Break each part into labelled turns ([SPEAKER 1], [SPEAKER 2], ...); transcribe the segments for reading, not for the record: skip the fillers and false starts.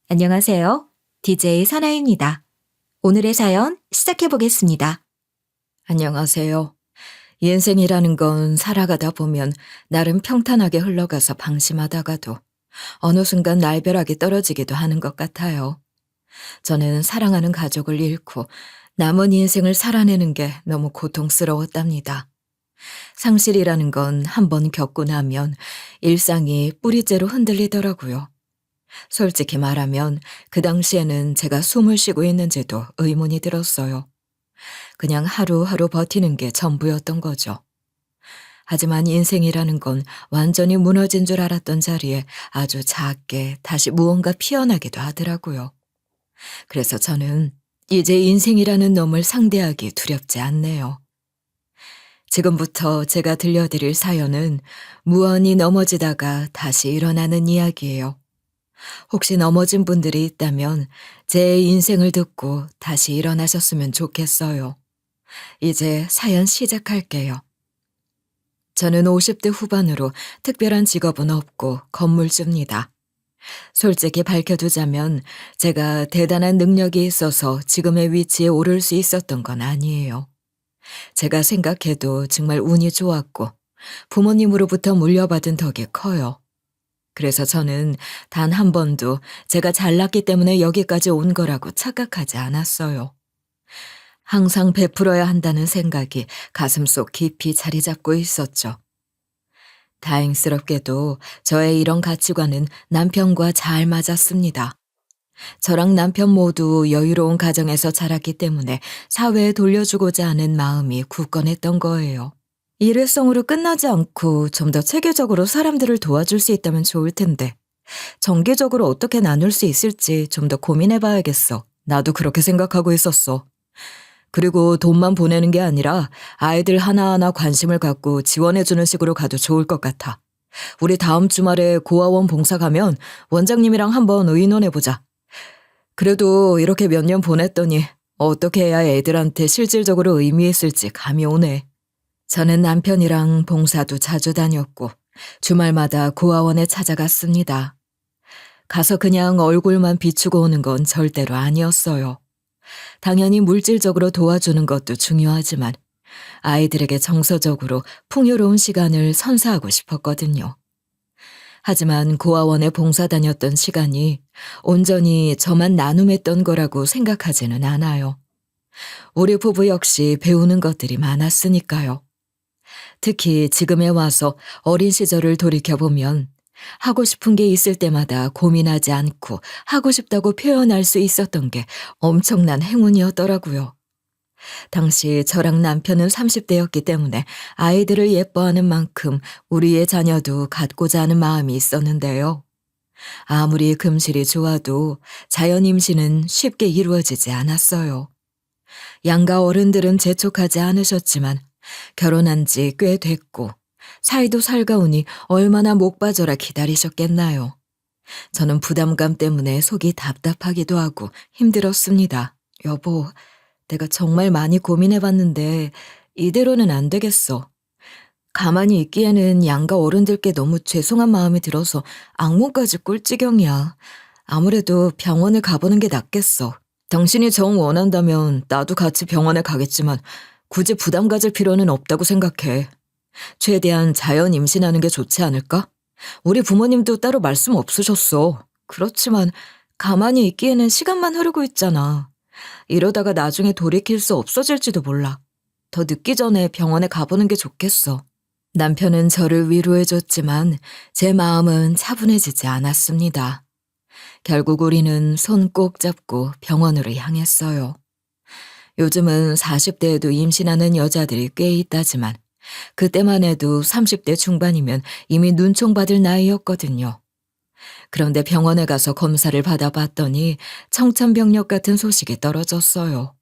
[SPEAKER 1] 안녕하세요. DJ 선아입니다. 오늘의 사연 시작해 보겠습니다.
[SPEAKER 2] 안녕하세요. 인생이라는 건 살아가다 보면 나름 평탄하게 흘러가서 방심하다가도 어느 순간 날벼락이 떨어지기도 하는 것 같아요. 저는 사랑하는 가족을 잃고 남은 인생을 살아내는 게 너무 고통스러웠답니다. 상실이라는 건 한 번 겪고 나면 일상이 뿌리째로 흔들리더라고요. 솔직히 말하면 그 당시에는 제가 숨을 쉬고 있는지도 의문이 들었어요. 그냥 하루하루 버티는 게 전부였던 거죠. 하지만 인생이라는 건 완전히 무너진 줄 알았던 자리에 아주 작게 다시 무언가 피어나기도 하더라고요. 그래서 저는 이제 인생이라는 놈을 상대하기 두렵지 않네요. 지금부터 제가 들려드릴 사연은 무언이 넘어지다가 다시 일어나는 이야기예요. 혹시 넘어진 분들이 있다면 제 인생을 듣고 다시 일어나셨으면 좋겠어요. 이제 사연 시작할게요. 저는 50대 후반으로 특별한 직업은 없고 건물주입니다. 솔직히 밝혀두자면 제가 대단한 능력이 있어서 지금의 위치에 오를 수 있었던 건 아니에요. 제가 생각해도 정말 운이 좋았고 부모님으로부터 물려받은 덕이 커요. 그래서 저는 단 한 번도 제가 잘났기 때문에 여기까지 온 거라고 착각하지 않았어요. 항상 베풀어야 한다는 생각이 가슴속 깊이 자리 잡고 있었죠. 다행스럽게도 저의 이런 가치관은 남편과 잘 맞았습니다. 저랑 남편 모두 여유로운 가정에서 자랐기 때문에 사회에 돌려주고자 하는 마음이 굳건했던 거예요. 일회성으로 끝나지 않고 좀 더 체계적으로 사람들을 도와줄 수 있다면 좋을 텐데 정기적으로 어떻게 나눌 수 있을지 좀 더 고민해봐야겠어. 나도 그렇게 생각하고 있었어. 그리고 돈만 보내는 게 아니라 아이들 하나하나 관심을 갖고 지원해주는 식으로 가도 좋을 것 같아. 우리 다음 주말에 고아원 봉사 가면 원장님이랑 한번 의논해보자. 그래도 이렇게 몇 년 보냈더니 어떻게 해야 애들한테 실질적으로 의미 있을지 감이 오네. 저는 남편이랑 봉사도 자주 다녔고 주말마다 고아원에 찾아갔습니다. 가서 그냥 얼굴만 비추고 오는 건 절대로 아니었어요. 당연히 물질적으로 도와주는 것도 중요하지만 아이들에게 정서적으로 풍요로운 시간을 선사하고 싶었거든요. 하지만 고아원에 봉사 다녔던 시간이 온전히 저만 나눔했던 거라고 생각하지는 않아요. 우리 부부 역시 배우는 것들이 많았으니까요. 특히 지금에 와서 어린 시절을 돌이켜보면 하고 싶은 게 있을 때마다 고민하지 않고 하고 싶다고 표현할 수 있었던 게 엄청난 행운이었더라고요. 당시 저랑 남편은 30대였기 때문에 아이들을 예뻐하는 만큼 우리의 자녀도 갖고자 하는 마음이 있었는데요. 아무리 금실이 좋아도 자연 임신은 쉽게 이루어지지 않았어요. 양가 어른들은 재촉하지 않으셨지만 결혼한 지 꽤 됐고 사이도 살가우니 얼마나 목 빠져라 기다리셨겠나요. 저는 부담감 때문에 속이 답답하기도 하고 힘들었습니다. 여보, 내가 정말 많이 고민해봤는데 이대로는 안 되겠어. 가만히 있기에는 양가 어른들께 너무 죄송한 마음이 들어서 악몽까지 꿀 지경이야. 아무래도 병원을 가보는 게 낫겠어. 당신이 정 원한다면 나도 같이 병원에 가겠지만 굳이 부담 가질 필요는 없다고 생각해. 최대한 자연 임신하는 게 좋지 않을까? 우리 부모님도 따로 말씀 없으셨어. 그렇지만 가만히 있기에는 시간만 흐르고 있잖아. 이러다가 나중에 돌이킬 수 없어질지도 몰라. 더 늦기 전에 병원에 가보는 게 좋겠어. 남편은 저를 위로해줬지만 제 마음은 차분해지지 않았습니다. 결국 우리는 손 꼭 잡고 병원으로 향했어요. 요즘은 40대에도 임신하는 여자들이 꽤 있다지만 그때만 해도 30대 중반이면 이미 눈총받을 나이였거든요. 그런데 병원에 가서 검사를 받아봤더니 청천벽력 같은 소식이 떨어졌어요.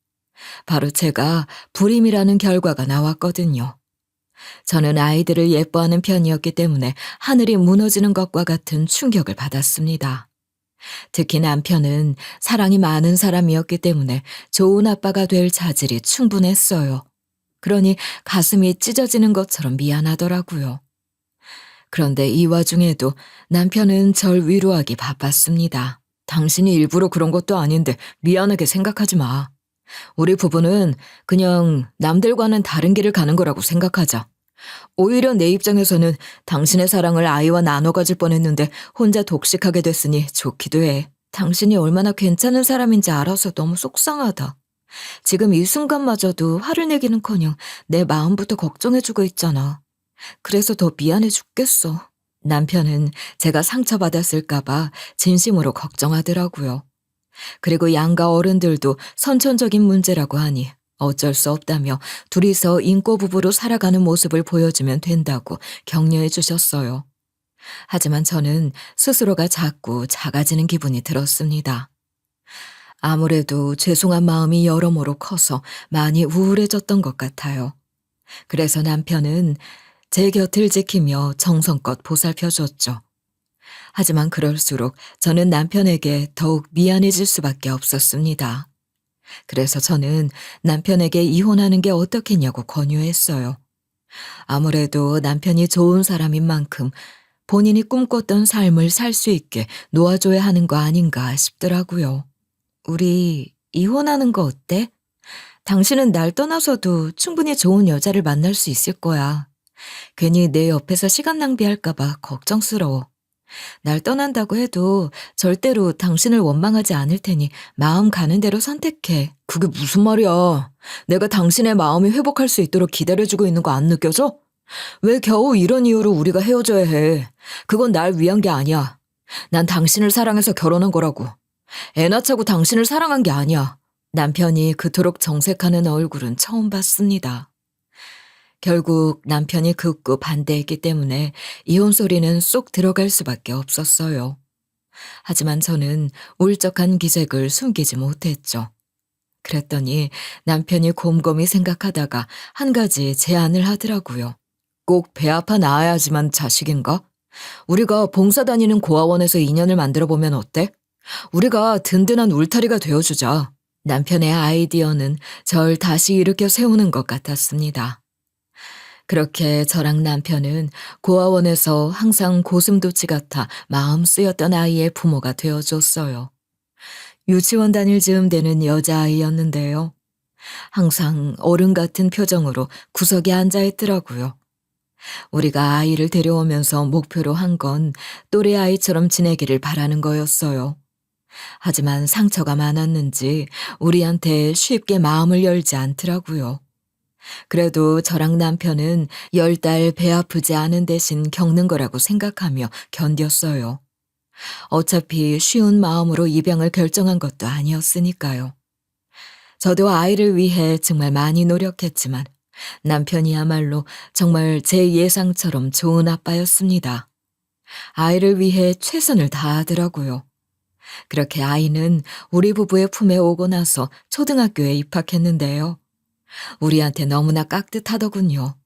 [SPEAKER 2] 바로 제가 불임이라는 결과가 나왔거든요. 저는 아이들을 예뻐하는 편이었기 때문에 하늘이 무너지는 것과 같은 충격을 받았습니다. 특히 남편은 사랑이 많은 사람이었기 때문에 좋은 아빠가 될 자질이 충분했어요. 그러니 가슴이 찢어지는 것처럼 미안하더라고요. 그런데 이 와중에도 남편은 절 위로하기 바빴습니다. 당신이 일부러 그런 것도 아닌데 미안하게 생각하지 마. 우리 부부는 그냥 남들과는 다른 길을 가는 거라고 생각하자. 오히려 내 입장에서는 당신의 사랑을 아이와 나눠 가질 뻔했는데 혼자 독식하게 됐으니 좋기도 해. 당신이 얼마나 괜찮은 사람인지 알아서 너무 속상하다. 지금 이 순간마저도 화를 내기는커녕 내 마음부터 걱정해주고 있잖아. 그래서 더 미안해 죽겠어. 남편은 제가 상처받았을까봐 진심으로 걱정하더라고요. 그리고 양가 어른들도 선천적인 문제라고 하니 어쩔 수 없다며 둘이서 인꼬 부부로 살아가는 모습을 보여주면 된다고 격려해 주셨어요. 하지만 저는 스스로가 자꾸 작아지는 기분이 들었습니다. 아무래도 죄송한 마음이 여러모로 커서 많이 우울해졌던 것 같아요. 그래서 남편은 제 곁을 지키며 정성껏 보살펴줬죠. 하지만 그럴수록 저는 남편에게 더욱 미안해질 수밖에 없었습니다. 그래서 저는 남편에게 이혼하는 게 어떻겠냐고 권유했어요. 아무래도 남편이 좋은 사람인 만큼 본인이 꿈꿨던 삶을 살 수 있게 놓아줘야 하는 거 아닌가 싶더라고요. 우리 이혼하는 거 어때? 당신은 날 떠나서도 충분히 좋은 여자를 만날 수 있을 거야. 괜히 내 옆에서 시간 낭비할까봐 걱정스러워. 날 떠난다고 해도 절대로 당신을 원망하지 않을 테니 마음 가는 대로 선택해. 그게 무슨 말이야. 내가 당신의 마음이 회복할 수 있도록 기다려주고 있는 거 안 느껴져? 왜 겨우 이런 이유로 우리가 헤어져야 해. 그건 날 위한 게 아니야. 난 당신을 사랑해서 결혼한 거라고. 애 낳자고 당신을 사랑한 게 아니야. 남편이 그토록 정색하는 얼굴은 처음 봤습니다. 결국 남편이 극구 반대했기 때문에 이혼 소리는 쏙 들어갈 수밖에 없었어요. 하지만 저는 울적한 기색을 숨기지 못했죠. 그랬더니 남편이 곰곰이 생각하다가 한 가지 제안을 하더라고요. 꼭 배 아파 낳아야지만 자식인가? 우리가 봉사 다니는 고아원에서 인연을 만들어 보면 어때? 우리가 든든한 울타리가 되어주자. 남편의 아이디어는 절 다시 일으켜 세우는 것 같았습니다. 그렇게 저랑 남편은 고아원에서 항상 고슴도치 같아 마음 쓰였던 아이의 부모가 되어줬어요. 유치원 다닐 즈음 되는 여자아이였는데요. 항상 어른 같은 표정으로 구석에 앉아있더라고요. 우리가 아이를 데려오면서 목표로 한 건 또래 아이처럼 지내기를 바라는 거였어요. 하지만 상처가 많았는지 우리한테 쉽게 마음을 열지 않더라고요. 그래도 저랑 남편은 10달 배 아프지 않은 대신 겪는 거라고 생각하며 견뎠어요. 어차피 쉬운 마음으로 입양을 결정한 것도 아니었으니까요. 저도 아이를 위해 정말 많이 노력했지만 남편이야말로 정말 제 예상처럼 좋은 아빠였습니다. 아이를 위해 최선을 다하더라고요. 그렇게 아이는 우리 부부의 품에 오고 나서 초등학교에 입학했는데요. 우리한테 너무나 깍듯하더군요.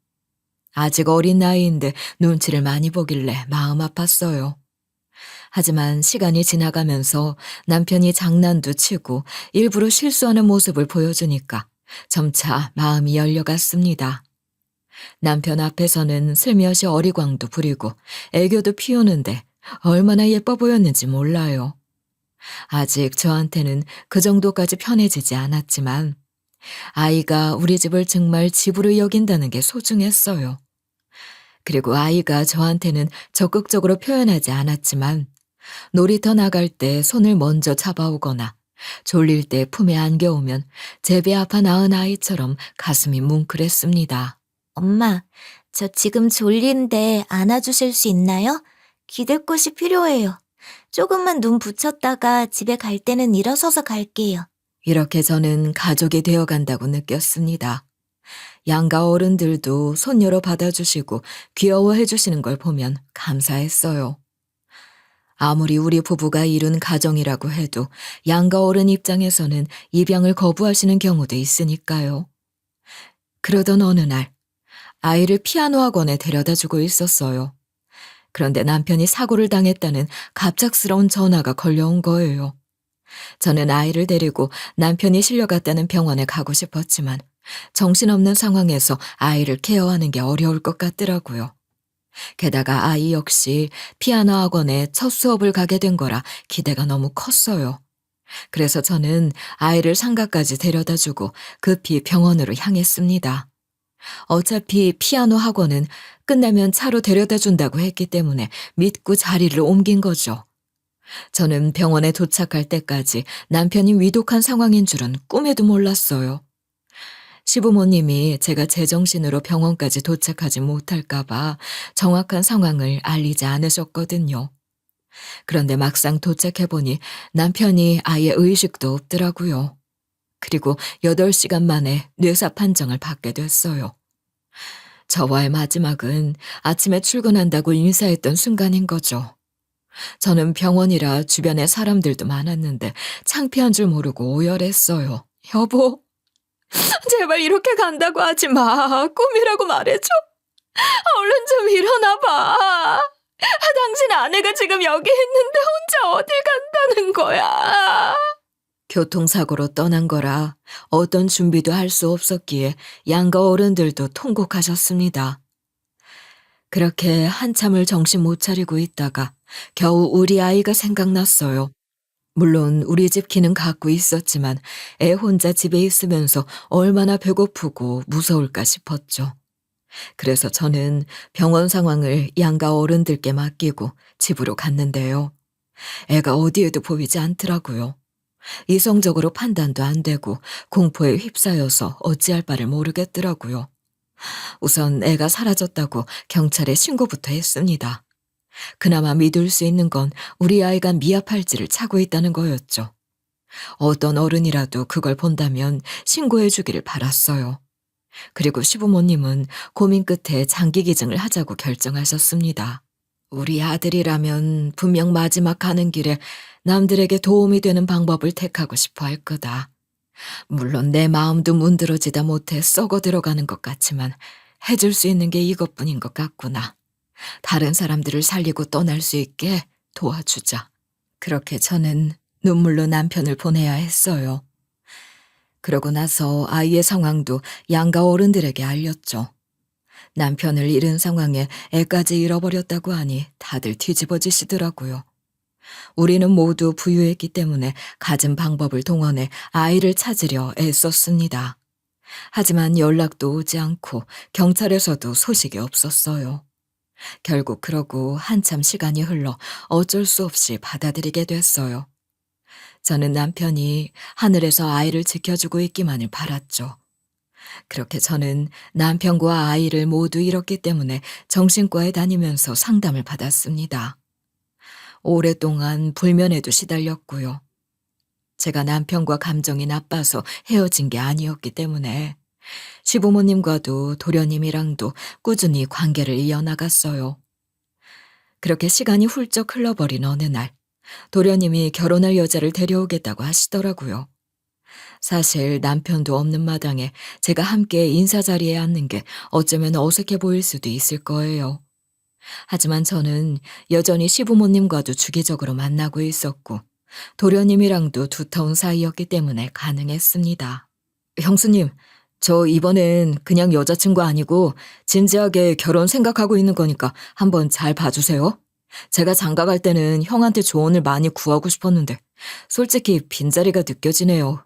[SPEAKER 2] 아직 어린 나이인데 눈치를 많이 보길래 마음 아팠어요. 하지만 시간이 지나가면서 남편이 장난도 치고 일부러 실수하는 모습을 보여주니까 점차 마음이 열려갔습니다. 남편 앞에서는 슬며시 어리광도 부리고 애교도 피우는데 얼마나 예뻐 보였는지 몰라요. 아직 저한테는 그 정도까지 편해지지 않았지만 아이가 우리 집을 정말 집으로 여긴다는 게 소중했어요. 그리고 아이가 저한테는 적극적으로 표현하지 않았지만 놀이터 나갈 때 손을 먼저 잡아오거나 졸릴 때 품에 안겨오면 제 배 아파 낳은 아이처럼 가슴이 뭉클했습니다.
[SPEAKER 3] 엄마, 저 지금 졸린데 안아주실 수 있나요? 기댈 곳이 필요해요. 조금만 눈 붙였다가 집에 갈 때는 일어서서 갈게요.
[SPEAKER 2] 이렇게 저는 가족이 되어간다고 느꼈습니다. 양가 어른들도 손녀로 받아주시고 귀여워해 주시는 걸 보면 감사했어요. 아무리 우리 부부가 이룬 가정이라고 해도 양가 어른 입장에서는 입양을 거부하시는 경우도 있으니까요. 그러던 어느 날 아이를 피아노 학원에 데려다 주고 있었어요. 그런데 남편이 사고를 당했다는 갑작스러운 전화가 걸려온 거예요. 저는 아이를 데리고 남편이 실려갔다는 병원에 가고 싶었지만 정신없는 상황에서 아이를 케어하는 게 어려울 것 같더라고요. 게다가 아이 역시 피아노 학원에 첫 수업을 가게 된 거라 기대가 너무 컸어요. 그래서 저는 아이를 상가까지 데려다주고 급히 병원으로 향했습니다. 어차피 피아노 학원은 끝나면 차로 데려다준다고 했기 때문에 믿고 자리를 옮긴 거죠. 저는 병원에 도착할 때까지 남편이 위독한 상황인 줄은 꿈에도 몰랐어요. 시부모님이 제가 제정신으로 병원까지 도착하지 못할까봐 정확한 상황을 알리지 않으셨거든요. 그런데 막상 도착해보니 남편이 아예 의식도 없더라고요. 그리고 8시간 만에 뇌사 판정을 받게 됐어요. 저와의 마지막은 아침에 출근한다고 인사했던 순간인 거죠. 저는 병원이라 주변에 사람들도 많았는데 창피한 줄 모르고 오열했어요. 여보, 제발 이렇게 간다고 하지 마. 꿈이라고 말해줘. 얼른 좀 일어나봐. 당신 아내가 지금 여기 있는데 혼자 어딜 간다는 거야. 교통사고로 떠난 거라 어떤 준비도 할 수 없었기에 양가 어른들도 통곡하셨습니다. 그렇게 한참을 정신 못 차리고 있다가 겨우 우리 아이가 생각났어요. 물론 우리 집 키는 갖고 있었지만 애 혼자 집에 있으면서 얼마나 배고프고 무서울까 싶었죠. 그래서 저는 병원 상황을 양가 어른들께 맡기고 집으로 갔는데요. 애가 어디에도 보이지 않더라고요. 이성적으로 판단도 안 되고 공포에 휩싸여서 어찌할 바를 모르겠더라고요. 우선 애가 사라졌다고 경찰에 신고부터 했습니다. 그나마 믿을 수 있는 건 우리 아이가 미아팔찌를 차고 있다는 거였죠. 어떤 어른이라도 그걸 본다면 신고해 주기를 바랐어요. 그리고 시부모님은 고민 끝에 장기 기증을 하자고 결정하셨습니다. 우리 아들이라면 분명 마지막 가는 길에 남들에게 도움이 되는 방법을 택하고 싶어 할 거다. 물론 내 마음도 문드러지다 못해 썩어 들어가는 것 같지만 해줄 수 있는 게 이것뿐인 것 같구나. 다른 사람들을 살리고 떠날 수 있게 도와주자. 그렇게 저는 눈물로 남편을 보내야 했어요. 그러고 나서 아이의 상황도 양가 어른들에게 알렸죠. 남편을 잃은 상황에 애까지 잃어버렸다고 하니 다들 뒤집어지시더라고요. 우리는 모두 부유했기 때문에 갖은 방법을 동원해 아이를 찾으려 애썼습니다. 하지만 연락도 오지 않고 경찰에서도 소식이 없었어요. 결국 그러고 한참 시간이 흘러 어쩔 수 없이 받아들이게 됐어요. 저는 남편이 하늘에서 아이를 지켜주고 있기만을 바랐죠. 그렇게 저는 남편과 아이를 모두 잃었기 때문에 정신과에 다니면서 상담을 받았습니다. 오랫동안 불면에도 시달렸고요. 제가 남편과 감정이 나빠서 헤어진 게 아니었기 때문에 시부모님과도 도련님이랑도 꾸준히 관계를 이어나갔어요. 그렇게 시간이 훌쩍 흘러버린 어느 날, 도련님이 결혼할 여자를 데려오겠다고 하시더라고요. 사실 남편도 없는 마당에 제가 함께 인사 자리에 앉는 게 어쩌면 어색해 보일 수도 있을 거예요. 하지만 저는 여전히 시부모님과도 주기적으로 만나고 있었고 도련님이랑도 두터운 사이였기 때문에 가능했습니다. 형수님, 저 이번엔 그냥 여자친구 아니고 진지하게 결혼 생각하고 있는 거니까 한번 잘 봐주세요. 제가 장가 갈 때는 형한테 조언을 많이 구하고 싶었는데 솔직히 빈자리가 느껴지네요.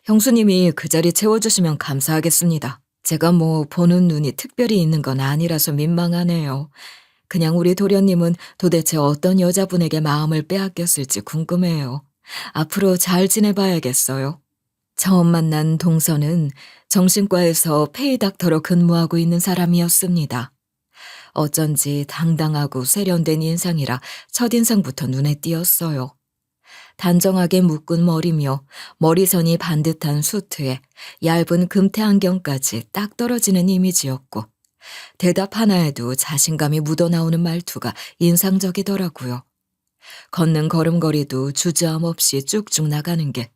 [SPEAKER 2] 형수님이 그 자리 채워주시면 감사하겠습니다. 제가 뭐 보는 눈이 특별히 있는 건 아니라서 민망하네요. 그냥 우리 도련님은 도대체 어떤 여자분에게 마음을 빼앗겼을지 궁금해요. 앞으로 잘 지내봐야겠어요. 처음 만난 동서는 정신과에서 페이닥터로 근무하고 있는 사람이었습니다. 어쩐지 당당하고 세련된 인상이라 첫인상부터 눈에 띄었어요. 단정하게 묶은 머리며 머리선이 반듯한 수트에 얇은 금태 안경까지 딱 떨어지는 이미지였고 대답 하나에도 자신감이 묻어나오는 말투가 인상적이더라고요. 걷는 걸음걸이도 주저함 없이 쭉쭉 나가는 게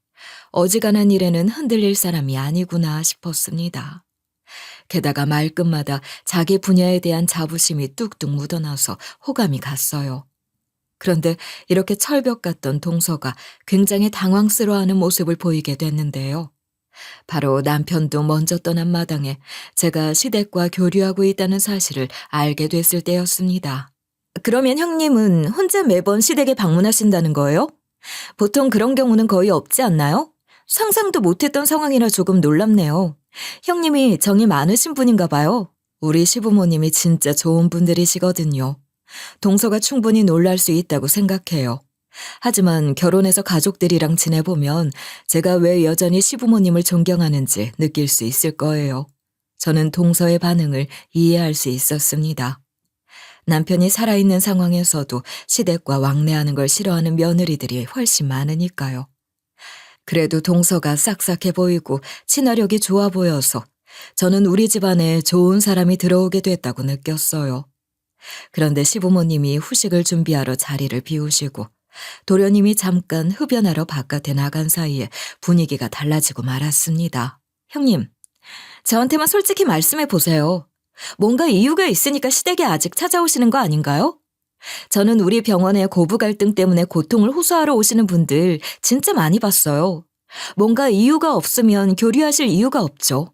[SPEAKER 2] 어지간한 일에는 흔들릴 사람이 아니구나 싶었습니다. 게다가 말끝마다 자기 분야에 대한 자부심이 뚝뚝 묻어나서 호감이 갔어요. 그런데 이렇게 철벽 같던 동서가 굉장히 당황스러워하는 모습을 보이게 됐는데요. 바로 남편도 먼저 떠난 마당에 제가 시댁과 교류하고 있다는 사실을 알게 됐을 때였습니다. 그러면 형님은 혼자 매번 시댁에 방문하신다는 거예요? 보통 그런 경우는 거의 없지 않나요? 상상도 못했던 상황이라 조금 놀랍네요. 형님이 정이 많으신 분인가 봐요. 우리 시부모님이 진짜 좋은 분들이시거든요. 동서가 충분히 놀랄 수 있다고 생각해요. 하지만 결혼해서 가족들이랑 지내보면 제가 왜 여전히 시부모님을 존경하는지 느낄 수 있을 거예요. 저는 동서의 반응을 이해할 수 있었습니다. 남편이 살아있는 상황에서도 시댁과 왕래하는 걸 싫어하는 며느리들이 훨씬 많으니까요. 그래도 동서가 싹싹해 보이고 친화력이 좋아 보여서 저는 우리 집안에 좋은 사람이 들어오게 됐다고 느꼈어요. 그런데 시부모님이 후식을 준비하러 자리를 비우시고 도련님이 잠깐 흡연하러 바깥에 나간 사이에 분위기가 달라지고 말았습니다. 형님, 저한테만 솔직히 말씀해 보세요. 뭔가 이유가 있으니까 시댁에 아직 찾아오시는 거 아닌가요? 저는 우리 병원의 고부 갈등 때문에 고통을 호소하러 오시는 분들 진짜 많이 봤어요. 뭔가 이유가 없으면 교류하실 이유가 없죠.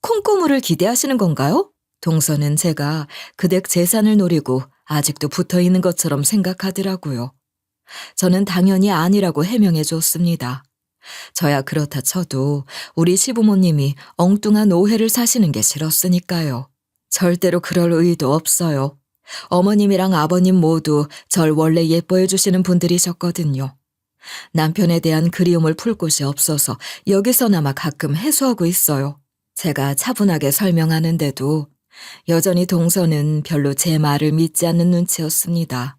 [SPEAKER 2] 콩고물을 기대하시는 건가요? 동서는 제가 그댁 재산을 노리고 아직도 붙어 있는 것처럼 생각하더라고요. 저는 당연히 아니라고 해명해 줬습니다. 저야 그렇다 쳐도 우리 시부모님이 엉뚱한 오해를 사시는 게 싫었으니까요. 절대로 그럴 의도 없어요. 어머님이랑 아버님 모두 절 원래 예뻐해 주시는 분들이셨거든요. 남편에 대한 그리움을 풀 곳이 없어서 여기서나마 가끔 해소하고 있어요. 제가 차분하게 설명하는데도 여전히 동서는 별로 제 말을 믿지 않는 눈치였습니다.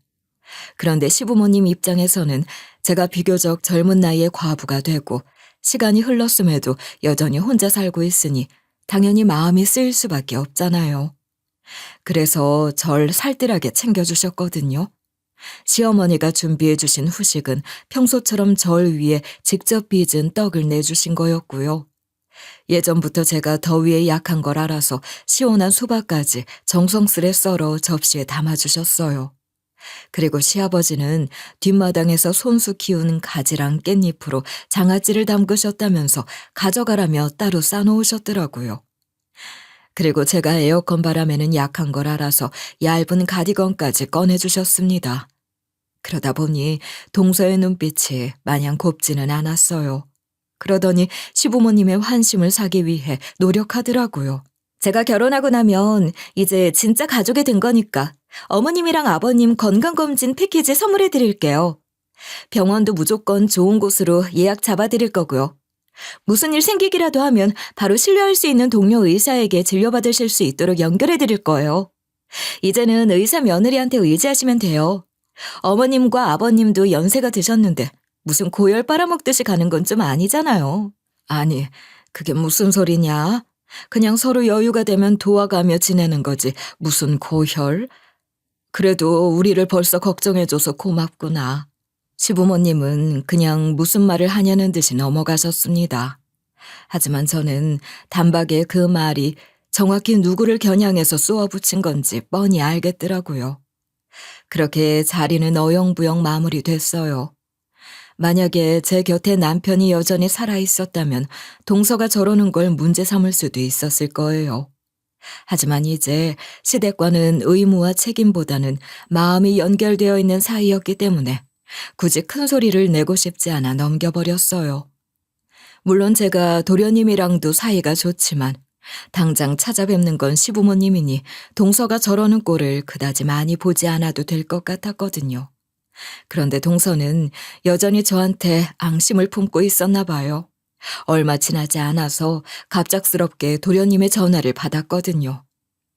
[SPEAKER 2] 그런데 시부모님 입장에서는 제가 비교적 젊은 나이에 과부가 되고 시간이 흘렀음에도 여전히 혼자 살고 있으니 당연히 마음이 쓰일 수밖에 없잖아요. 그래서 절 살뜰하게 챙겨주셨거든요. 시어머니가 준비해 주신 후식은 평소처럼 절 위해 직접 빚은 떡을 내주신 거였고요. 예전부터 제가 더위에 약한 걸 알아서 시원한 수박까지 정성스레 썰어 접시에 담아주셨어요. 그리고 시아버지는 뒷마당에서 손수 키우는 가지랑 깻잎으로 장아찌를 담그셨다면서 가져가라며 따로 싸놓으셨더라고요. 그리고 제가 에어컨 바람에는 약한 걸 알아서 얇은 가디건까지 꺼내주셨습니다. 그러다 보니 동서의 눈빛이 마냥 곱지는 않았어요. 그러더니 시부모님의 환심을 사기 위해 노력하더라고요. 제가 결혼하고 나면 이제 진짜 가족이 된 거니까 어머님이랑 아버님 건강검진 패키지 선물해 드릴게요. 병원도 무조건 좋은 곳으로 예약 잡아드릴 거고요. 무슨 일 생기기라도 하면 바로 신뢰할 수 있는 동료 의사에게 진료받으실 수 있도록 연결해 드릴 거예요. 이제는 의사 며느리한테 의지하시면 돼요. 어머님과 아버님도 연세가 드셨는데 무슨 고열 빨아먹듯이 가는 건 좀 아니잖아요. 아니, 그게 무슨 소리냐? 그냥 서로 여유가 되면 도와가며 지내는 거지 무슨 고혈? 그래도 우리를 벌써 걱정해줘서 고맙구나. 시부모님은 그냥 무슨 말을 하냐는 듯이 넘어가셨습니다. 하지만 저는 단박에 그 말이 정확히 누구를 겨냥해서 쏘아붙인 건지 뻔히 알겠더라고요. 그렇게 자리는 어영부영 마무리됐어요. 만약에 제 곁에 남편이 여전히 살아있었다면 동서가 저러는 걸 문제 삼을 수도 있었을 거예요. 하지만 이제 시댁과는 의무와 책임보다는 마음이 연결되어 있는 사이였기 때문에 굳이 큰 소리를 내고 싶지 않아 넘겨버렸어요. 물론 제가 도련님이랑도 사이가 좋지만 당장 찾아뵙는 건 시부모님이니 동서가 저러는 꼴을 그다지 많이 보지 않아도 될 것 같았거든요. 그런데 동서는 여전히 저한테 앙심을 품고 있었나 봐요. 얼마 지나지 않아서 갑작스럽게 도련님의 전화를 받았거든요.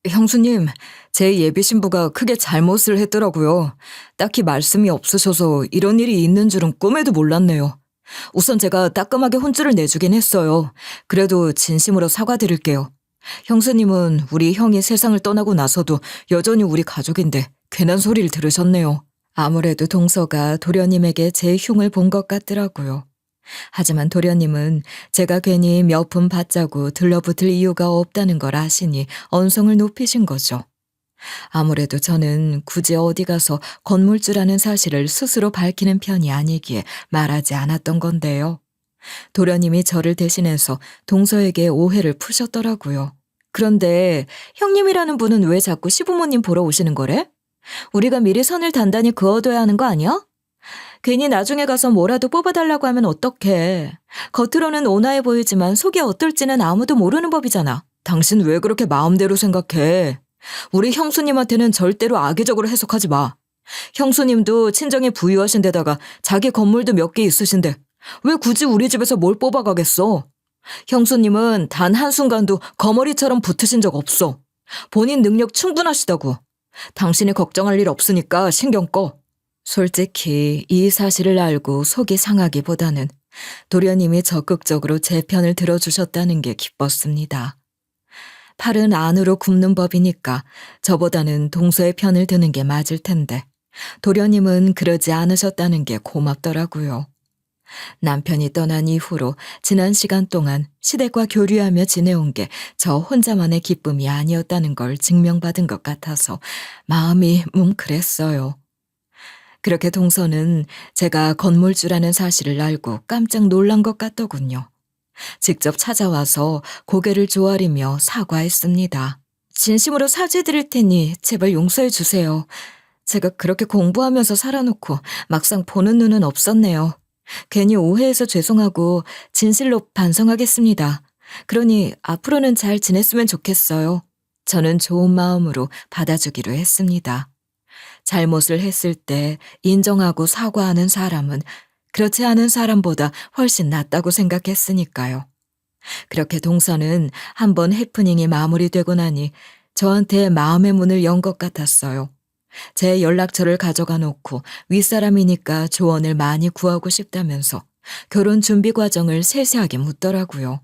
[SPEAKER 2] 형수님, 제 예비 신부가 크게 잘못을 했더라고요. 딱히 말씀이 없으셔서 이런 일이 있는 줄은 꿈에도 몰랐네요. 우선 제가 따끔하게 혼쭐을 내주긴 했어요. 그래도 진심으로 사과드릴게요. 형수님은 우리 형이 세상을 떠나고 나서도 여전히 우리 가족인데 괜한 소리를 들으셨네요. 아무래도 동서가 도련님에게 제 흉을 본 것 같더라고요. 하지만 도련님은 제가 괜히 몇 푼 받자고 들러붙을 이유가 없다는 걸 아시니 언성을 높이신 거죠. 아무래도 저는 굳이 어디 가서 건물주라는 사실을 스스로 밝히는 편이 아니기에 말하지 않았던 건데요. 도련님이 저를 대신해서 동서에게 오해를 푸셨더라고요. 그런데 형님이라는 분은 왜 자꾸 시부모님 보러 오시는 거래? 우리가 미리 선을 단단히 그어둬야 하는 거 아니야? 괜히 나중에 가서 뭐라도 뽑아달라고 하면 어떡해. 겉으로는 온화해 보이지만 속이 어떨지는 아무도 모르는 법이잖아. 당신 왜 그렇게 마음대로 생각해? 우리 형수님한테는 절대로 악의적으로 해석하지 마. 형수님도 친정에 부유하신 데다가 자기 건물도 몇 개 있으신데 왜 굳이 우리 집에서 뭘 뽑아가겠어? 형수님은 단 한순간도 거머리처럼 붙으신 적 없어. 본인 능력 충분하시다고. 당신이 걱정할 일 없으니까 신경 꺼. 솔직히 이 사실을 알고 속이 상하기보다는 도련님이 적극적으로 제 편을 들어주셨다는 게 기뻤습니다. 팔은 안으로 굽는 법이니까 저보다는 동서의 편을 드는 게 맞을 텐데 도련님은 그러지 않으셨다는 게 고맙더라고요. 남편이 떠난 이후로 지난 시간 동안 시댁과 교류하며 지내온 게 저 혼자만의 기쁨이 아니었다는 걸 증명받은 것 같아서 마음이 뭉클했어요. 그렇게 동서는 제가 건물주라는 사실을 알고 깜짝 놀란 것 같더군요. 직접 찾아와서 고개를 조아리며 사과했습니다. 진심으로 사죄드릴 테니 제발 용서해 주세요. 제가 그렇게 공부하면서 살아놓고 막상 보는 눈은 없었네요. 괜히 오해해서 죄송하고 진실로 반성하겠습니다. 그러니 앞으로는 잘 지냈으면 좋겠어요. 저는 좋은 마음으로 받아주기로 했습니다. 잘못을 했을 때 인정하고 사과하는 사람은 그렇지 않은 사람보다 훨씬 낫다고 생각했으니까요. 그렇게 동서는 한번 해프닝이 마무리되고 나니 저한테 마음의 문을 연 것 같았어요. 제 연락처를 가져가 놓고 윗사람이니까 조언을 많이 구하고 싶다면서 결혼 준비 과정을 세세하게 묻더라고요.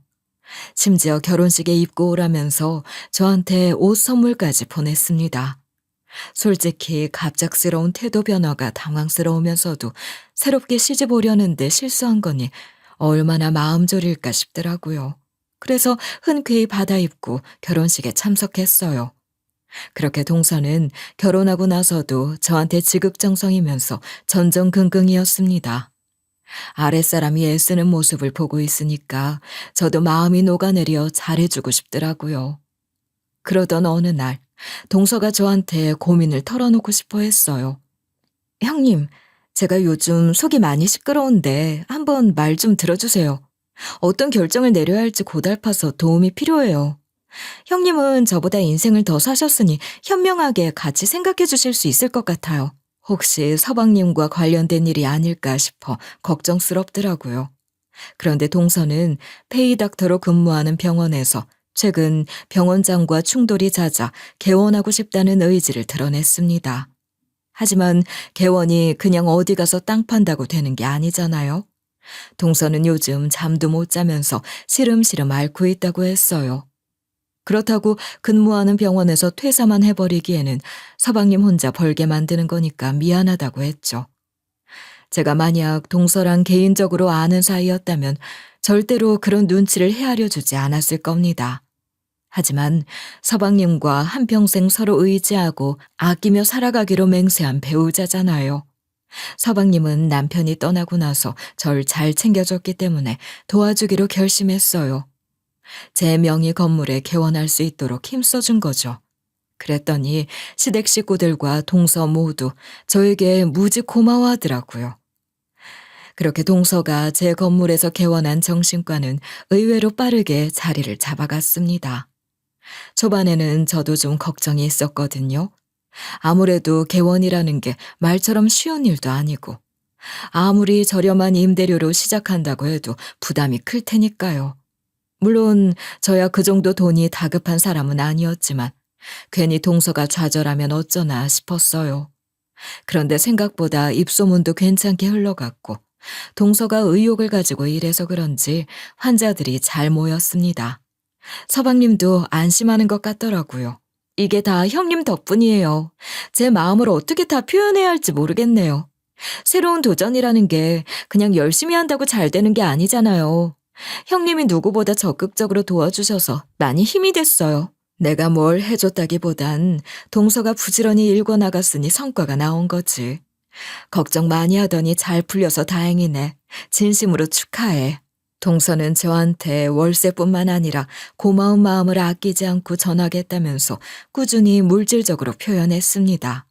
[SPEAKER 2] 심지어 결혼식에 입고 오라면서 저한테 옷 선물까지 보냈습니다. 솔직히 갑작스러운 태도 변화가 당황스러우면서도 새롭게 시집 오려는데 실수한 거니 얼마나 마음 졸일까 싶더라고요. 그래서 흔쾌히 받아입고 결혼식에 참석했어요. 그렇게 동서는 결혼하고 나서도 저한테 지극정성이면서 전전긍긍이었습니다. 아랫사람이 애쓰는 모습을 보고 있으니까 저도 마음이 녹아내려 잘해주고 싶더라고요. 그러던 어느 날 동서가 저한테 고민을 털어놓고 싶어 했어요. 형님, 제가 요즘 속이 많이 시끄러운데 한번 말 좀 들어주세요. 어떤 결정을 내려야 할지 고달파서 도움이 필요해요. 형님은 저보다 인생을 더 사셨으니 현명하게 같이 생각해 주실 수 있을 것 같아요. 혹시 서방님과 관련된 일이 아닐까 싶어 걱정스럽더라고요. 그런데 동서는 페이닥터로 근무하는 병원에서 최근 병원장과 충돌이 잦아 개원하고 싶다는 의지를 드러냈습니다. 하지만 개원이 그냥 어디 가서 땅 판다고 되는 게 아니잖아요. 동서는 요즘 잠도 못 자면서 시름시름 앓고 있다고 했어요. 그렇다고 근무하는 병원에서 퇴사만 해버리기에는 서방님 혼자 벌게 만드는 거니까 미안하다고 했죠. 제가 만약 동서랑 개인적으로 아는 사이였다면 절대로 그런 눈치를 헤아려 주지 않았을 겁니다. 하지만 서방님과 한평생 서로 의지하고 아끼며 살아가기로 맹세한 배우자잖아요. 서방님은 남편이 떠나고 나서 절 잘 챙겨줬기 때문에 도와주기로 결심했어요. 제 명의 건물에 개원할 수 있도록 힘써준 거죠. 그랬더니 시댁 식구들과 동서 모두 저에게 무지 고마워하더라고요. 그렇게 동서가 제 건물에서 개원한 정신과는 의외로 빠르게 자리를 잡아갔습니다. 초반에는 저도 좀 걱정이 있었거든요. 아무래도 개원이라는 게 말처럼 쉬운 일도 아니고 아무리 저렴한 임대료로 시작한다고 해도 부담이 클 테니까요. 물론 저야 그 정도 돈이 다급한 사람은 아니었지만 괜히 동서가 좌절하면 어쩌나 싶었어요. 그런데 생각보다 입소문도 괜찮게 흘러갔고 동서가 의욕을 가지고 일해서 그런지 환자들이 잘 모였습니다. 서방님도 안심하는 것 같더라고요. 이게 다 형님 덕분이에요. 제 마음을 어떻게 다 표현해야 할지 모르겠네요. 새로운 도전이라는 게 그냥 열심히 한다고 잘 되는 게 아니잖아요. 형님이 누구보다 적극적으로 도와주셔서 많이 힘이 됐어요. 내가 뭘 해줬다기보단 동서가 부지런히 일궈 나갔으니 성과가 나온 거지. 걱정 많이 하더니 잘 풀려서 다행이네. 진심으로 축하해. 동서는 저한테 월세뿐만 아니라 고마운 마음을 아끼지 않고 전하겠다면서 꾸준히 물질적으로 표현했습니다.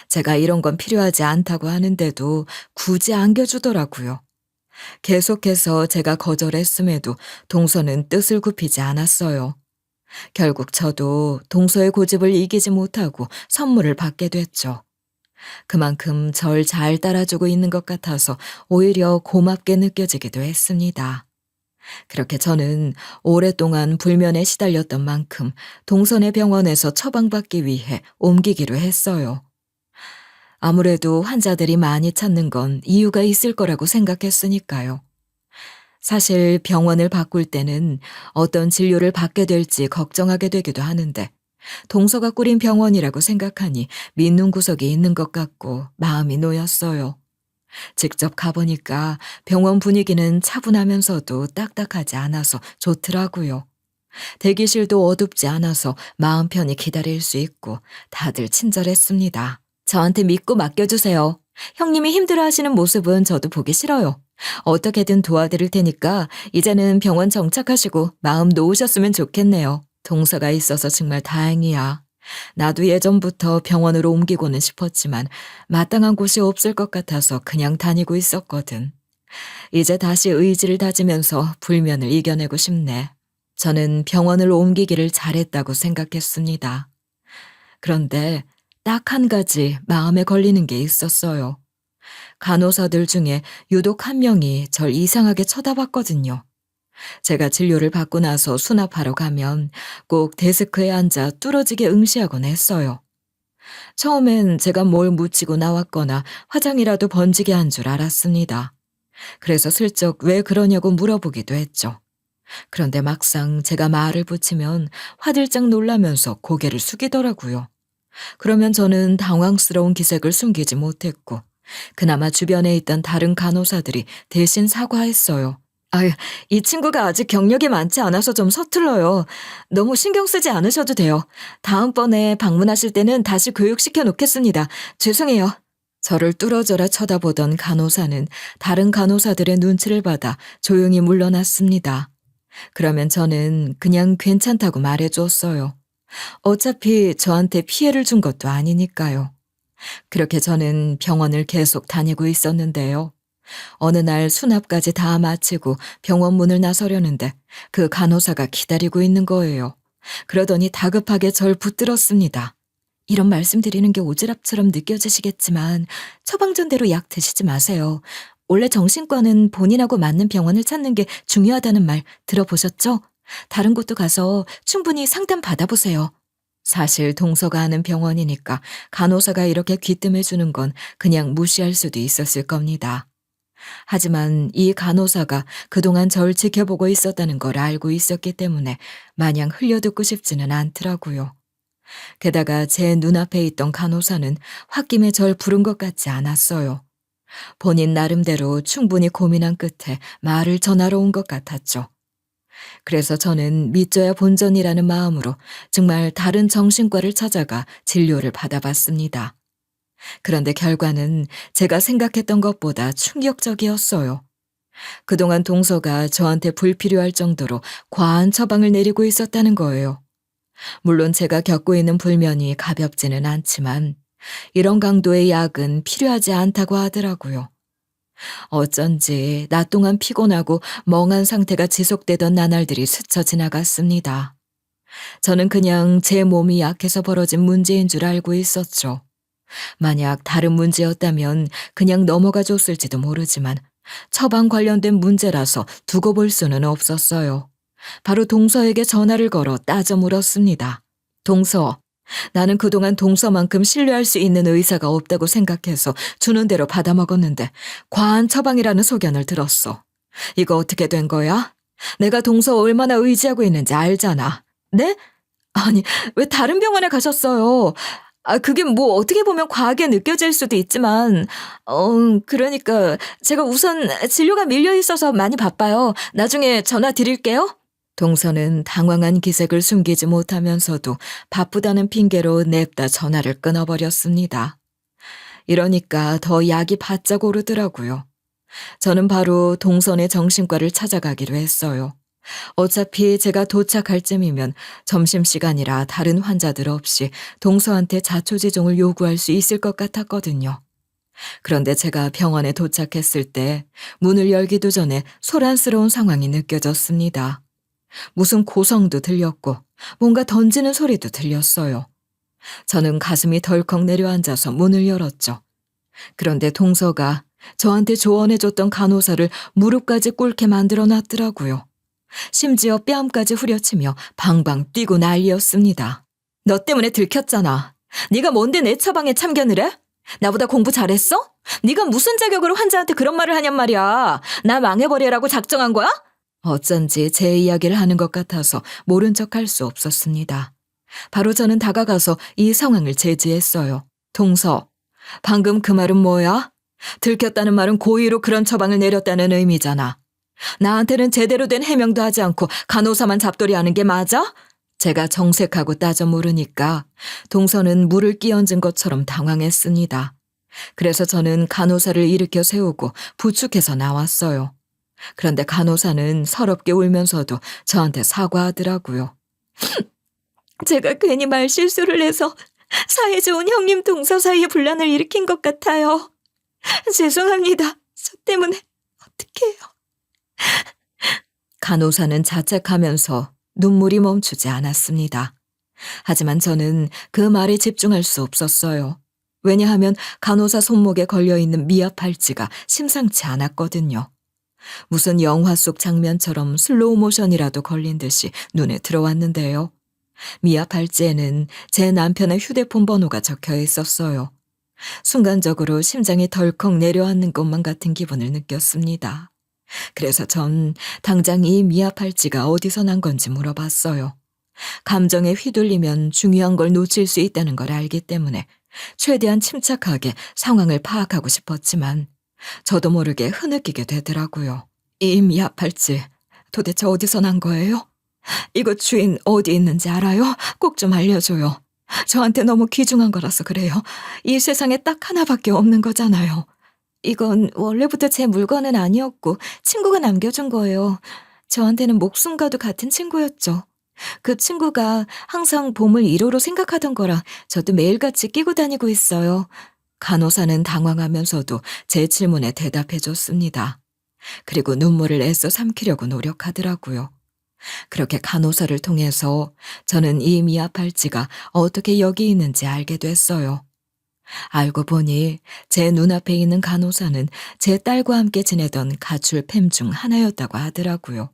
[SPEAKER 2] 제가 이런 건 필요하지 않다고 하는데도 굳이 안겨주더라고요. 계속해서 제가 거절했음에도 동서는 뜻을 굽히지 않았어요. 결국 저도 동서의 고집을 이기지 못하고 선물을 받게 됐죠. 그만큼 절 잘 따라주고 있는 것 같아서 오히려 고맙게 느껴지기도 했습니다. 그렇게 저는 오랫동안 불면에 시달렸던 만큼 동선의 병원에서 처방받기 위해 옮기기로 했어요. 아무래도 환자들이 많이 찾는 건 이유가 있을 거라고 생각했으니까요. 사실 병원을 바꿀 때는 어떤 진료를 받게 될지 걱정하게 되기도 하는데 동서가 꾸린 병원이라고 생각하니 믿는 구석이 있는 것 같고 마음이 놓였어요. 직접 가보니까 병원 분위기는 차분하면서도 딱딱하지 않아서 좋더라고요. 대기실도 어둡지 않아서 마음 편히 기다릴 수 있고 다들 친절했습니다. 저한테 믿고 맡겨주세요. 형님이 힘들어하시는 모습은 저도 보기 싫어요. 어떻게든 도와드릴 테니까 이제는 병원 정착하시고 마음 놓으셨으면 좋겠네요. 동서가 있어서 정말 다행이야. 나도 예전부터 병원으로 옮기고는 싶었지만 마땅한 곳이 없을 것 같아서 그냥 다니고 있었거든. 이제 다시 의지를 다지면서 불면을 이겨내고 싶네. 저는 병원을 옮기기를 잘했다고 생각했습니다. 그런데 딱 한 가지 마음에 걸리는 게 있었어요. 간호사들 중에 유독 한 명이 절 이상하게 쳐다봤거든요. 제가 진료를 받고 나서 수납하러 가면 꼭 데스크에 앉아 뚫어지게 응시하곤 했어요. 처음엔 제가 뭘 묻히고 나왔거나 화장이라도 번지게 한 줄 알았습니다. 그래서 슬쩍 왜 그러냐고 물어보기도 했죠. 그런데 막상 제가 말을 붙이면 화들짝 놀라면서 고개를 숙이더라고요. 그러면 저는 당황스러운 기색을 숨기지 못했고 그나마 주변에 있던 다른 간호사들이 대신 사과했어요. 아유, 이 친구가 아직 경력이 많지 않아서 좀 서툴러요. 너무 신경 쓰지 않으셔도 돼요. 다음번에 방문하실 때는 다시 교육시켜 놓겠습니다. 죄송해요. 저를 뚫어져라 쳐다보던 간호사는 다른 간호사들의 눈치를 받아 조용히 물러났습니다. 그러면 저는 그냥 괜찮다고 말해줬어요. 어차피 저한테 피해를 준 것도 아니니까요. 그렇게 저는 병원을 계속 다니고 있었는데요. 어느 날 수납까지 다 마치고 병원 문을 나서려는데 그 간호사가 기다리고 있는 거예요. 그러더니 다급하게 절 붙들었습니다. 이런 말씀드리는 게 오지랖처럼 느껴지시겠지만 처방전대로 약 드시지 마세요. 원래 정신과는 본인하고 맞는 병원을 찾는 게 중요하다는 말 들어보셨죠? 다른 곳도 가서 충분히 상담 받아보세요. 사실 동서가 하는 병원이니까 간호사가 이렇게 귀뜸해주는 건 그냥 무시할 수도 있었을 겁니다. 하지만 이 간호사가 그동안 절 지켜보고 있었다는 걸 알고 있었기 때문에 마냥 흘려듣고 싶지는 않더라고요. 게다가 제 눈앞에 있던 간호사는 홧김에 절 부른 것 같지 않았어요. 본인 나름대로 충분히 고민한 끝에 말을 전하러 온 것 같았죠. 그래서 저는 믿져야 본전이라는 마음으로 정말 다른 정신과를 찾아가 진료를 받아봤습니다. 그런데 결과는 제가 생각했던 것보다 충격적이었어요. 그동안 동서가 저한테 불필요할 정도로 과한 처방을 내리고 있었다는 거예요. 물론 제가 겪고 있는 불면이 가볍지는 않지만 이런 강도의 약은 필요하지 않다고 하더라고요. 어쩐지 낮 동안 피곤하고 멍한 상태가 지속되던 나날들이 스쳐 지나갔습니다. 저는 그냥 제 몸이 약해서 벌어진 문제인 줄 알고 있었죠. 만약 다른 문제였다면 그냥 넘어가 줬을지도 모르지만 처방 관련된 문제라서 두고 볼 수는 없었어요. 바로 동서에게 전화를 걸어 따져 물었습니다. 동서, 나는 그동안 동서만큼 신뢰할 수 있는 의사가 없다고 생각해서 주는 대로 받아먹었는데 과한 처방이라는 소견을 들었어. 이거 어떻게 된 거야? 내가 동서 얼마나 의지하고 있는지 알잖아. 네? 아니, 왜 다른 병원에 가셨어요? 그게 뭐 어떻게 보면 과하게 느껴질 수도 있지만, 그러니까 제가 우선 진료가 밀려 있어서 많이 바빠요. 나중에 전화 드릴게요. 동서는 당황한 기색을 숨기지 못하면서도 바쁘다는 핑계로 냅다 전화를 끊어버렸습니다. 이러니까 더 약이 바짝 오르더라고요. 저는 바로 동선의 정신과를 찾아가기로 했어요. 어차피 제가 도착할 쯤이면 점심시간이라 다른 환자들 없이 동서한테 자초지종을 요구할 수 있을 것 같았거든요. 그런데 제가 병원에 도착했을 때 문을 열기도 전에 소란스러운 상황이 느껴졌습니다. 무슨 고성도 들렸고 뭔가 던지는 소리도 들렸어요. 저는 가슴이 덜컥 내려앉아서 문을 열었죠. 그런데 동서가 저한테 조언해줬던 간호사를 무릎까지 꿇게 만들어 놨더라고요. 심지어 뺨까지 후려치며 방방 뛰고 난리였습니다. 너 때문에 들켰잖아. 네가 뭔데 내 처방에 참견을 해? 나보다 공부 잘했어? 네가 무슨 자격으로 환자한테 그런 말을 하냔 말이야. 나 망해버리라고 작정한 거야? 어쩐지 제 이야기를 하는 것 같아서 모른 척할 수 없었습니다. 바로 저는 다가가서 이 상황을 제지했어요. 동서, 방금 그 말은 뭐야? 들켰다는 말은 고의로 그런 처방을 내렸다는 의미잖아. 나한테는 제대로 된 해명도 하지 않고 간호사만 잡돌이하는 게 맞아? 제가 정색하고 따져 물으니까 동서는 물을 끼얹은 것처럼 당황했습니다. 그래서 저는 간호사를 일으켜 세우고 부축해서 나왔어요. 그런데 간호사는 서럽게 울면서도 저한테 사과하더라고요. 제가 괜히 말실수를 해서 사이 좋은 형님 동서 사이에 분란을 일으킨 것 같아요. 죄송합니다. 저 때문에 어떡해요. 간호사는 자책하면서 눈물이 멈추지 않았습니다. 하지만 저는 그 말에 집중할 수 없었어요. 왜냐하면 간호사 손목에 걸려있는 미아팔찌가 심상치 않았거든요. 무슨 영화 속 장면처럼 슬로우 모션이라도 걸린 듯이 눈에 들어왔는데요. 미아팔찌에는 제 남편의 휴대폰 번호가 적혀 있었어요. 순간적으로 심장이 덜컥 내려앉는 것만 같은 기분을 느꼈습니다. 그래서 전 당장 이 미아팔찌가 어디서 난 건지 물어봤어요. 감정에 휘둘리면 중요한 걸 놓칠 수 있다는 걸 알기 때문에 최대한 침착하게 상황을 파악하고 싶었지만 저도 모르게 흐느끼게 되더라고요. 이 미아팔찌 도대체 어디서 난 거예요? 이거 주인 어디 있는지 알아요? 꼭 좀 알려줘요. 저한테 너무 귀중한 거라서 그래요. 이 세상에 딱 하나밖에 없는 거잖아요. 이건 원래부터 제 물건은 아니었고 친구가 남겨준 거예요. 저한테는 목숨과도 같은 친구였죠. 그 친구가 항상 봄을 1호로 생각하던 거라 저도 매일같이 끼고 다니고 있어요. 간호사는 당황하면서도 제 질문에 대답해줬습니다. 그리고 눈물을 애써 삼키려고 노력하더라고요. 그렇게 간호사를 통해서 저는 이 미아팔찌가 어떻게 여기 있는지 알게 됐어요. 알고 보니 제 눈앞에 있는 간호사는 제 딸과 함께 지내던 가출팸 중 하나였다고 하더라고요.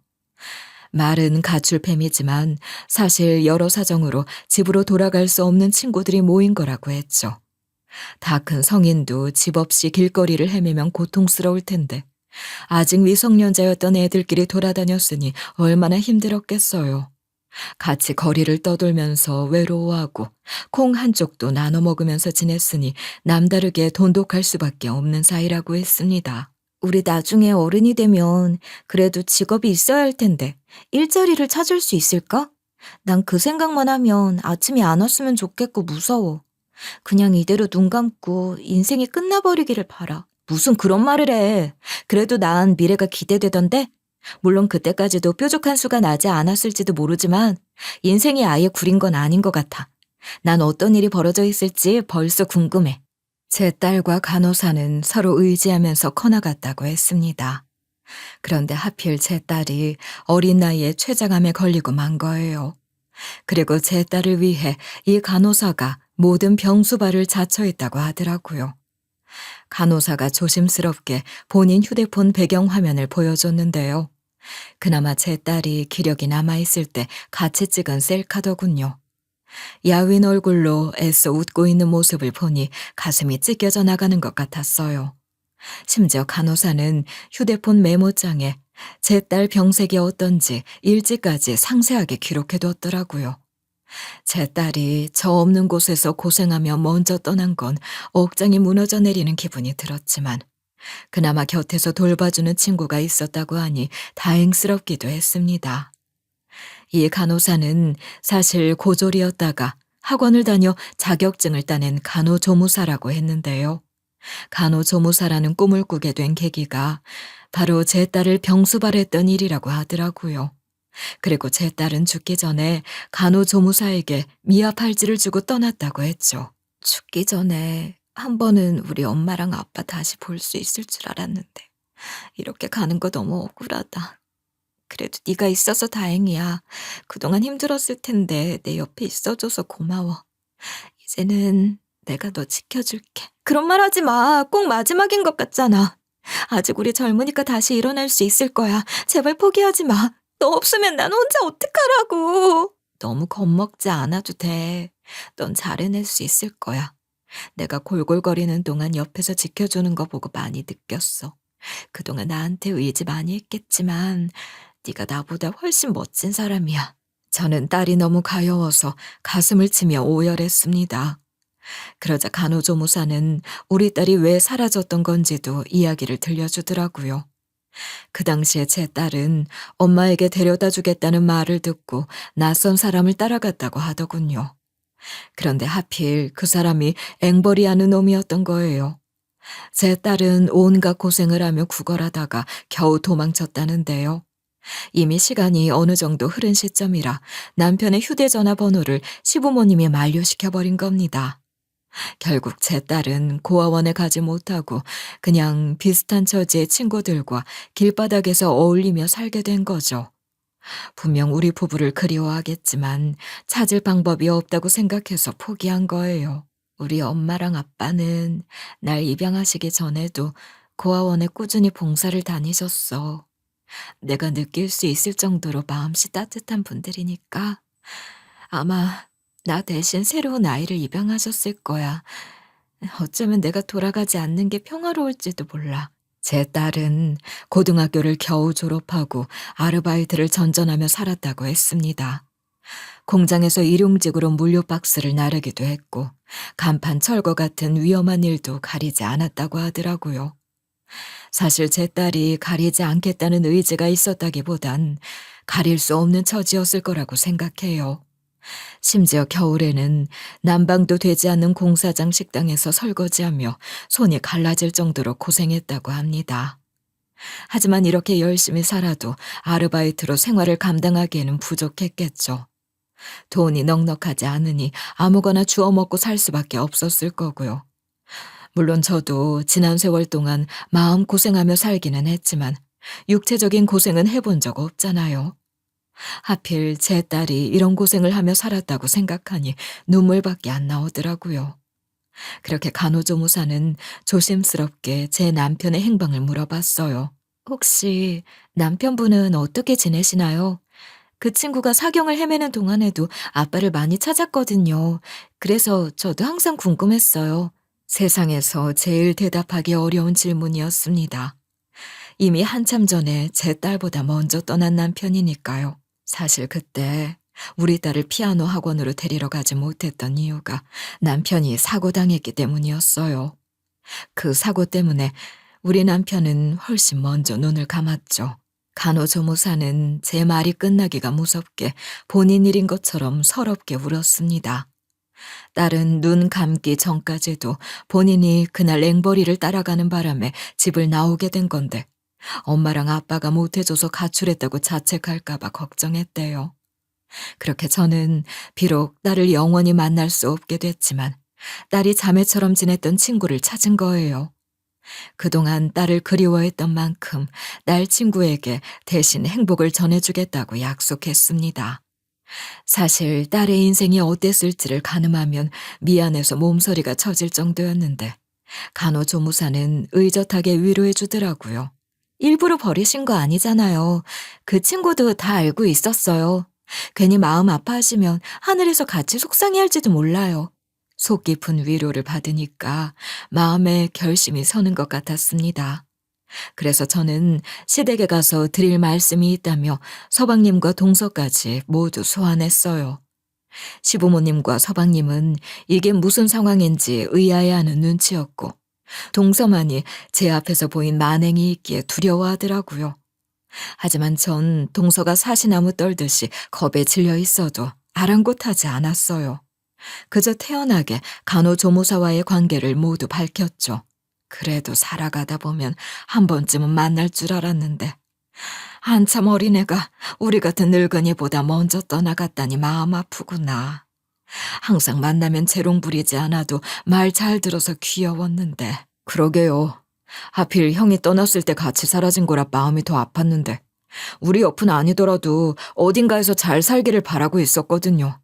[SPEAKER 2] 말은 가출팸이지만 사실 여러 사정으로 집으로 돌아갈 수 없는 친구들이 모인 거라고 했죠. 다 큰 성인도 집 없이 길거리를 헤매면 고통스러울 텐데 아직 미성년자였던 애들끼리 돌아다녔으니 얼마나 힘들었겠어요. 같이 거리를 떠돌면서 외로워하고 콩 한쪽도 나눠 먹으면서 지냈으니 남다르게 돈독할 수밖에 없는 사이라고 했습니다.
[SPEAKER 3] 우리 나중에 어른이 되면 그래도 직업이 있어야 할 텐데 일자리를 찾을 수 있을까? 난 그 생각만 하면 아침이 안 왔으면 좋겠고 무서워. 그냥 이대로 눈 감고 인생이 끝나버리기를 바라. 무슨 그런 말을 해. 그래도 난 미래가 기대되던데? 물론 그때까지도 뾰족한 수가 나지 않았을지도 모르지만 인생이 아예 구린 건 아닌 것 같아. 난 어떤 일이 벌어져 있을지 벌써 궁금해.
[SPEAKER 2] 제 딸과 간호사는 서로 의지하면서 커나갔다고 했습니다. 그런데 하필 제 딸이 어린 나이에 췌장암에 걸리고 만 거예요. 그리고 제 딸을 위해 이 간호사가 모든 병수발을 자처했다고 하더라고요. 간호사가 조심스럽게 본인 휴대폰 배경화면을 보여줬는데요. 그나마 제 딸이 기력이 남아있을 때 같이 찍은 셀카더군요. 야윈 얼굴로 애써 웃고 있는 모습을 보니 가슴이 찢겨져 나가는 것 같았어요. 심지어 간호사는 휴대폰 메모장에 제 딸 병색이 어떤지 일지까지 상세하게 기록해뒀더라고요. 제 딸이 저 없는 곳에서 고생하며 먼저 떠난 건 억장이 무너져 내리는 기분이 들었지만 그나마 곁에서 돌봐주는 친구가 있었다고 하니 다행스럽기도 했습니다. 이 간호사는 사실 고졸이었다가 학원을 다녀 자격증을 따낸 간호조무사라고 했는데요. 간호조무사라는 꿈을 꾸게 된 계기가 바로 제 딸을 병수발했던 일이라고 하더라고요. 그리고 제 딸은 죽기 전에 간호조무사에게 미아팔찌를 주고 떠났다고 했죠.
[SPEAKER 3] 죽기 전에 한 번은 우리 엄마랑 아빠 다시 볼 수 있을 줄 알았는데 이렇게 가는 거 너무 억울하다. 그래도 네가 있어서 다행이야. 그동안 힘들었을 텐데 내 옆에 있어줘서 고마워. 이제는 내가 너 지켜줄게. 그런 말 하지 마. 꼭 마지막인 것 같잖아. 아직 우리 젊으니까 다시 일어날 수 있을 거야. 제발 포기하지 마. 너 없으면 난 혼자 어떡하라고. 너무 겁먹지 않아도 돼. 넌 잘 해낼 수 있을 거야. 내가 골골거리는 동안 옆에서 지켜주는 거 보고 많이 느꼈어. 그동안 나한테 의지 많이 했겠지만 네가 나보다 훨씬 멋진 사람이야. 저는 딸이 너무 가여워서 가슴을 치며 오열했습니다. 그러자 간호조무사는 우리 딸이 왜 사라졌던 건지도 이야기를 들려주더라고요. 그 당시에 제 딸은 엄마에게 데려다 주겠다는 말을 듣고 낯선 사람을 따라갔다고 하더군요. 그런데 하필 그 사람이 앵벌이하는 놈이었던 거예요. 제 딸은 온갖 고생을 하며 구걸하다가 겨우 도망쳤다는데요. 이미 시간이 어느 정도 흐른 시점이라 남편의 휴대전화 번호를 시부모님이 만료시켜버린 겁니다. 결국 제 딸은 고아원에 가지 못하고 그냥 비슷한 처지의 친구들과 길바닥에서 어울리며 살게 된 거죠. 분명 우리 부부를 그리워하겠지만 찾을 방법이 없다고 생각해서 포기한 거예요. 우리 엄마랑 아빠는 날 입양하시기 전에도 고아원에 꾸준히 봉사를 다니셨어. 내가 느낄 수 있을 정도로 마음씨 따뜻한 분들이니까 아마 나 대신 새로운 아이를 입양하셨을 거야. 어쩌면 내가 돌아가지 않는 게 평화로울지도 몰라. 제 딸은 고등학교를 겨우 졸업하고 아르바이트를 전전하며 살았다고 했습니다. 공장에서 일용직으로 물류박스를 나르기도 했고 간판 철거 같은 위험한 일도 가리지 않았다고 하더라고요. 사실 제 딸이 가리지 않겠다는 의지가 있었다기보단 가릴 수 없는 처지였을 거라고 생각해요. 심지어 겨울에는 난방도 되지 않는 공사장 식당에서 설거지하며 손이 갈라질 정도로 고생했다고 합니다. 하지만 이렇게 열심히 살아도 아르바이트로 생활을 감당하기에는 부족했겠죠. 돈이 넉넉하지 않으니 아무거나 주워 먹고 살 수밖에 없었을 거고요. 물론 저도 지난 세월 동안 마음고생하며 살기는 했지만 육체적인 고생은 해본 적 없잖아요. 하필 제 딸이 이런 고생을 하며 살았다고 생각하니 눈물밖에 안 나오더라고요. 그렇게 간호조무사는 조심스럽게 제 남편의 행방을 물어봤어요. 혹시 남편분은 어떻게 지내시나요? 그 친구가 사경을 헤매는 동안에도 아빠를 많이 찾았거든요. 그래서 저도 항상 궁금했어요. 세상에서 제일 대답하기 어려운 질문이었습니다. 이미 한참 전에 제 딸보다 먼저 떠난 남편이니까요. 사실 그때 우리 딸을 피아노 학원으로 데리러 가지 못했던 이유가 남편이 사고당했기 때문이었어요. 그 사고 때문에 우리 남편은 훨씬 먼저 눈을 감았죠. 간호조무사는 제 말이 끝나기가 무섭게 본인 일인 것처럼 서럽게 울었습니다. 딸은 눈 감기 전까지도 본인이 그날 앵벌이를 따라가는 바람에 집을 나오게 된 건데 엄마랑 아빠가 못해줘서 가출했다고 자책할까봐 걱정했대요. 그렇게 저는 비록 딸을 영원히 만날 수 없게 됐지만 딸이 자매처럼 지냈던 친구를 찾은 거예요. 그동안 딸을 그리워했던 만큼 딸 친구에게 대신 행복을 전해주겠다고 약속했습니다. 사실 딸의 인생이 어땠을지를 가늠하면 미안해서 몸서리가 쳐질 정도였는데 간호조무사는 의젓하게 위로해 주더라고요. 일부러 버리신 거 아니잖아요. 그 친구도 다 알고 있었어요. 괜히 마음 아파하시면 하늘에서 같이 속상해할지도 몰라요. 속 깊은 위로를 받으니까 마음에 결심이 서는 것 같았습니다. 그래서 저는 시댁에 가서 드릴 말씀이 있다며 서방님과 동서까지 모두 소환했어요. 시부모님과 서방님은 이게 무슨 상황인지 의아해하는 눈치였고 동서만이 제 앞에서 보인 만행이 있기에 두려워하더라고요. 하지만 전 동서가 사시나무 떨듯이 겁에 질려 있어도 아랑곳하지 않았어요. 그저 태연하게 간호조무사와의 관계를 모두 밝혔죠.
[SPEAKER 2] 그래도 살아가다 보면 한 번쯤은 만날 줄 알았는데 한참 어린애가 우리 같은 늙은이보다 먼저 떠나갔다니 마음 아프구나. 항상 만나면 재롱 부리지 않아도 말 잘 들어서 귀여웠는데. 그러게요. 하필 형이 떠났을 때 같이 사라진 거라 마음이 더 아팠는데 우리 옆은 아니더라도 어딘가에서 잘 살기를 바라고 있었거든요.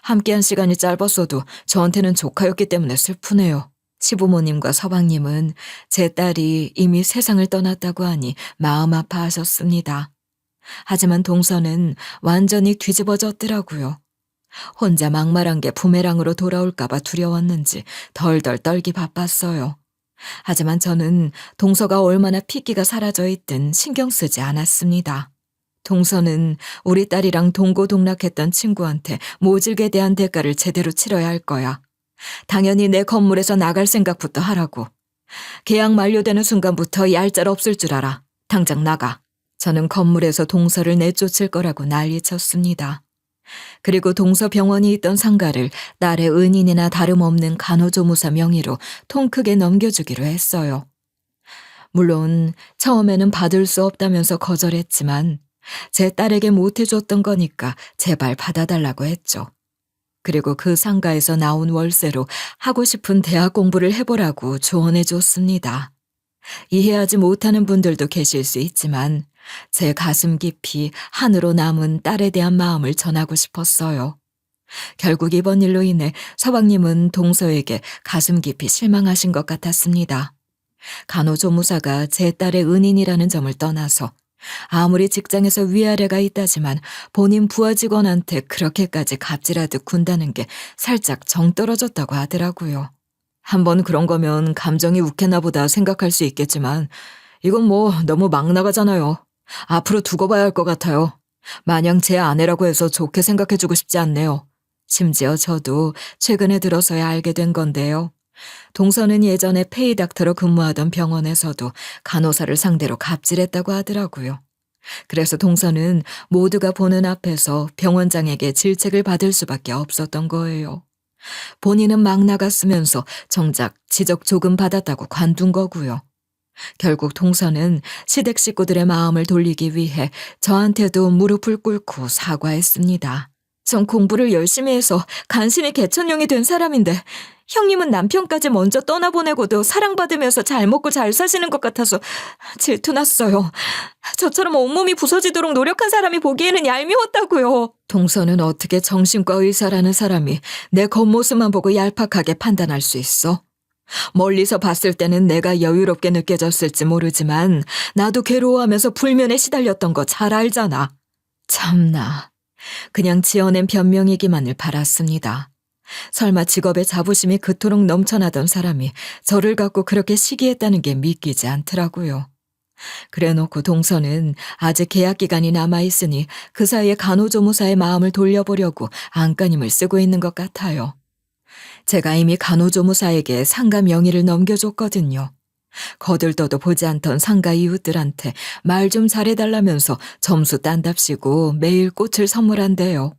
[SPEAKER 2] 함께한 시간이 짧았어도 저한테는 조카였기 때문에 슬프네요. 시부모님과 서방님은 제 딸이 이미 세상을 떠났다고 하니 마음 아파하셨습니다. 하지만 동서는 완전히 뒤집어졌더라고요. 혼자 막말한 게 부메랑으로 돌아올까봐 두려웠는지 덜덜 떨기 바빴어요. 하지만 저는 동서가 얼마나 핏기가 사라져 있든 신경 쓰지 않았습니다. 동서는 우리 딸이랑 동고동락했던 친구한테 모질게 대한 대가를 제대로 치러야 할 거야. 당연히 내 건물에서 나갈 생각부터 하라고. 계약 만료되는 순간부터 얄짤 없을 줄 알아. 당장 나가. 저는 건물에서 동서를 내쫓을 거라고 난리쳤습니다. 그리고 동서 병원이 있던 상가를 딸의 은인이나 다름없는 간호조무사 명의로 통 크게 넘겨주기로 했어요. 물론 처음에는 받을 수 없다면서 거절했지만 제 딸에게 못해줬던 거니까 제발 받아달라고 했죠. 그리고 그 상가에서 나온 월세로 하고 싶은 대학 공부를 해보라고 조언해줬습니다. 이해하지 못하는 분들도 계실 수 있지만 제 가슴 깊이 한으로 남은 딸에 대한 마음을 전하고 싶었어요. 결국 이번 일로 인해 서방님은 동서에게 가슴 깊이 실망하신 것 같았습니다. 간호조무사가 제 딸의 은인이라는 점을 떠나서 아무리 직장에서 위아래가 있다지만 본인 부하 직원한테 그렇게까지 갑질하듯 군다는 게 살짝 정 떨어졌다고 하더라고요. 한번 그런 거면 감정이 욱했나 보다 생각할 수 있겠지만 이건 뭐 너무 막 나가잖아요. 앞으로 두고 봐야 할 것 같아요. 마냥 제 아내라고 해서 좋게 생각해주고 싶지 않네요. 심지어 저도 최근에 들어서야 알게 된 건데요. 동서는 예전에 페이닥터로 근무하던 병원에서도 간호사를 상대로 갑질했다고 하더라고요. 그래서 동서는 모두가 보는 앞에서 병원장에게 질책을 받을 수밖에 없었던 거예요. 본인은 막 나갔으면서 정작 지적 조금 받았다고 관둔 거고요. 결국 동서는 시댁 식구들의 마음을 돌리기 위해 저한테도 무릎을 꿇고 사과했습니다. 전 공부를 열심히 해서 간신히 개천용이 된 사람인데 형님은 남편까지 먼저 떠나보내고도 사랑받으면서 잘 먹고 잘 사시는 것 같아서 질투났어요. 저처럼 온몸이 부서지도록 노력한 사람이 보기에는 얄미웠다고요. 동서는 어떻게 정신과 의사라는 사람이 내 겉모습만 보고 얄팍하게 판단할 수 있어? 멀리서 봤을 때는 내가 여유롭게 느껴졌을지 모르지만 나도 괴로워하면서 불면에 시달렸던 거 잘 알잖아. 참나. 그냥 지어낸 변명이기만을 바랐습니다. 설마 직업에 자부심이 그토록 넘쳐나던 사람이 저를 갖고 그렇게 시기했다는 게 믿기지 않더라고요. 그래놓고 동서는 아직 계약 기간이 남아있으니 그 사이에 간호조무사의 마음을 돌려보려고 안간힘을 쓰고 있는 것 같아요. 제가 이미 간호조무사에게 상가 명의를 넘겨줬거든요. 거들떠도 보지 않던 상가 이웃들한테 말 좀 잘해달라면서 점수 딴답시고 매일 꽃을 선물한대요.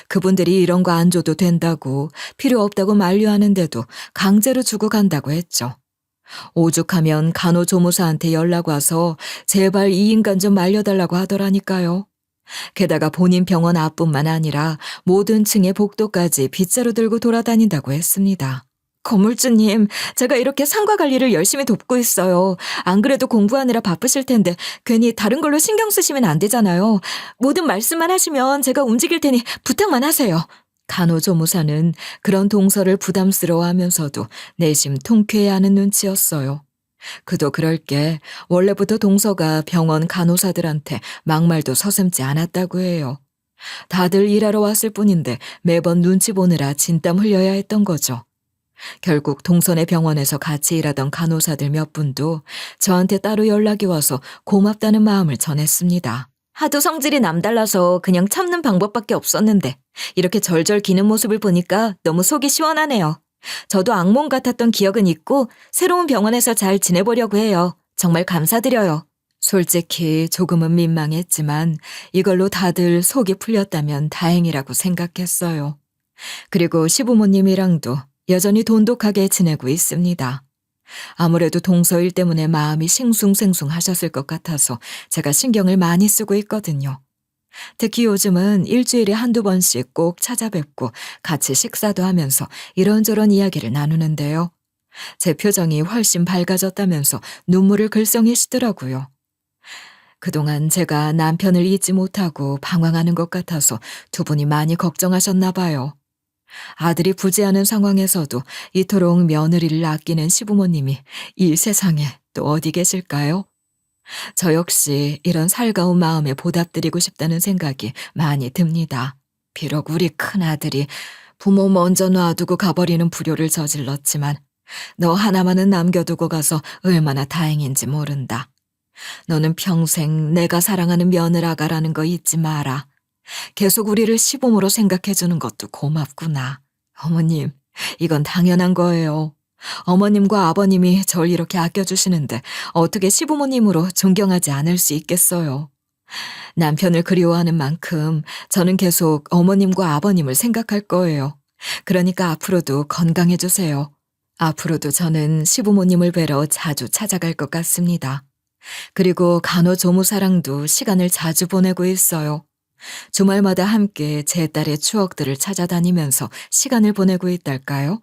[SPEAKER 2] 그분들이 이런 거 안 줘도 된다고 필요 없다고 만류하는데도 강제로 주고 간다고 했죠. 오죽하면 간호조무사한테 연락 와서 제발 이 인간 좀 말려달라고 하더라니까요. 게다가 본인 병원 앞뿐만 아니라 모든 층의 복도까지 빗자루 들고 돌아다닌다고 했습니다. 건물주님, 제가 이렇게 상가 관리를 열심히 돕고 있어요. 안 그래도 공부하느라 바쁘실 텐데 괜히 다른 걸로 신경 쓰시면 안 되잖아요. 모든 말씀만 하시면 제가 움직일 테니 부탁만 하세요. 간호조무사는 그런 동서를 부담스러워하면서도 내심 통쾌해하는 눈치였어요. 그도 그럴 게 원래부터 동서가 병원 간호사들한테 막말도 서슴지 않았다고 해요. 다들 일하러 왔을 뿐인데 매번 눈치 보느라 진땀 흘려야 했던 거죠. 결국 동선의 병원에서 같이 일하던 간호사들 몇 분도 저한테 따로 연락이 와서 고맙다는 마음을 전했습니다. 하도 성질이 남달라서 그냥 참는 방법밖에 없었는데 이렇게 절절 기는 모습을 보니까 너무 속이 시원하네요. 저도 악몽 같았던 기억은 있고 새로운 병원에서 잘 지내보려고 해요. 정말 감사드려요. 솔직히 조금은 민망했지만 이걸로 다들 속이 풀렸다면 다행이라고 생각했어요. 그리고 시부모님이랑도 여전히 돈독하게 지내고 있습니다. 아무래도 동서일 때문에 마음이 싱숭생숭 하셨을 것 같아서 제가 신경을 많이 쓰고 있거든요. 특히 요즘은 일주일에 한두 번씩 꼭 찾아뵙고 같이 식사도 하면서 이런저런 이야기를 나누는데요. 제 표정이 훨씬 밝아졌다면서 눈물을 글썽이시더라고요. 그동안 제가 남편을 잊지 못하고 방황하는 것 같아서 두 분이 많이 걱정하셨나 봐요. 아들이 부재하는 상황에서도 이토록 며느리를 아끼는 시부모님이 이 세상에 또 어디 계실까요? 저 역시 이런 살가운 마음에 보답드리고 싶다는 생각이 많이 듭니다. 비록 우리 큰아들이 부모 먼저 놔두고 가버리는 불효를 저질렀지만 너 하나만은 남겨두고 가서 얼마나 다행인지 모른다. 너는 평생 내가 사랑하는 며느라가라는 거 잊지 마라. 계속 우리를 시부모로 생각해주는 것도 고맙구나. 어머님, 이건 당연한 거예요. 어머님과 아버님이 절 이렇게 아껴주시는데 어떻게 시부모님으로 존경하지 않을 수 있겠어요. 남편을 그리워하는 만큼 저는 계속 어머님과 아버님을 생각할 거예요. 그러니까 앞으로도 건강해주세요. 앞으로도 저는 시부모님을 뵈러 자주 찾아갈 것 같습니다. 그리고 간호조무사랑도 시간을 자주 보내고 있어요. 주말마다 함께 제 딸의 추억들을 찾아다니면서 시간을 보내고 있달까요?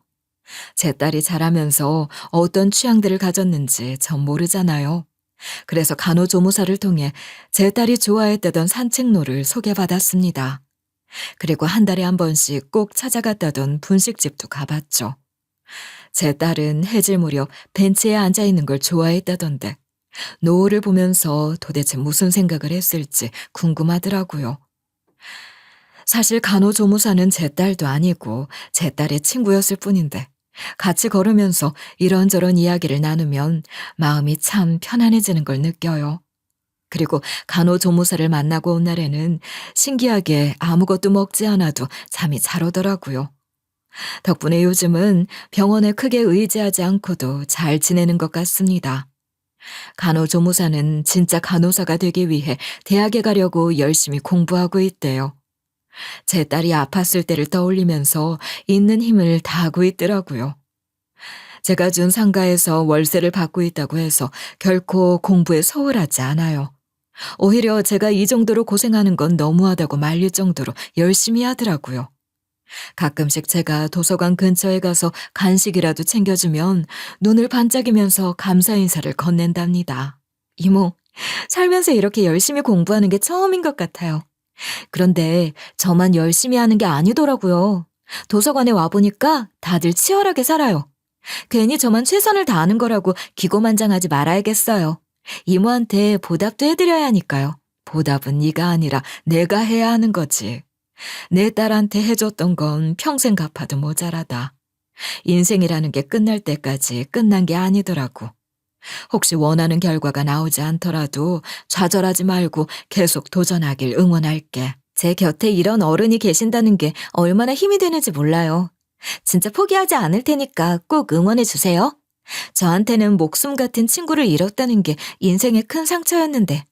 [SPEAKER 2] 제 딸이 자라면서 어떤 취향들을 가졌는지 전 모르잖아요. 그래서 간호조무사를 통해 제 딸이 좋아했다던 산책로를 소개받았습니다. 그리고 한 달에 한 번씩 꼭 찾아갔다던 분식집도 가봤죠. 제 딸은 해질 무렵 벤치에 앉아있는 걸 좋아했다던데 노을을 보면서 도대체 무슨 생각을 했을지 궁금하더라고요. 사실 간호조무사는 제 딸도 아니고 제 딸의 친구였을 뿐인데 같이 걸으면서 이런저런 이야기를 나누면 마음이 참 편안해지는 걸 느껴요. 그리고 간호조무사를 만나고 온 날에는 신기하게 아무것도 먹지 않아도 잠이 잘 오더라고요. 덕분에 요즘은 병원에 크게 의지하지 않고도 잘 지내는 것 같습니다. 간호조무사는 진짜 간호사가 되기 위해 대학에 가려고 열심히 공부하고 있대요. 제 딸이 아팠을 때를 떠올리면서 있는 힘을 다하고 있더라고요. 제가 준 상가에서 월세를 받고 있다고 해서 결코 공부에 소홀하지 않아요. 오히려 제가 이 정도로 고생하는 건 너무하다고 말릴 정도로 열심히 하더라고요. 가끔씩 제가 도서관 근처에 가서 간식이라도 챙겨주면 눈을 반짝이면서 감사 인사를 건넨답니다. 이모, 살면서 이렇게 열심히 공부하는 게 처음인 것 같아요. 그런데 저만 열심히 하는 게 아니더라고요. 도서관에 와보니까 다들 치열하게 살아요. 괜히 저만 최선을 다하는 거라고 기고만장하지 말아야겠어요. 이모한테 보답도 해드려야 하니까요. 보답은 네가 아니라 내가 해야 하는 거지. 내 딸한테 해줬던 건 평생 갚아도 모자라다. 인생이라는 게 끝날 때까지 끝난 게 아니더라고. 혹시 원하는 결과가 나오지 않더라도 좌절하지 말고 계속 도전하길 응원할게. 제 곁에 이런 어른이 계신다는 게 얼마나 힘이 되는지 몰라요. 진짜 포기하지 않을 테니까 꼭 응원해 주세요. 저한테는 목숨 같은 친구를 잃었다는 게 인생의 큰 상처였는데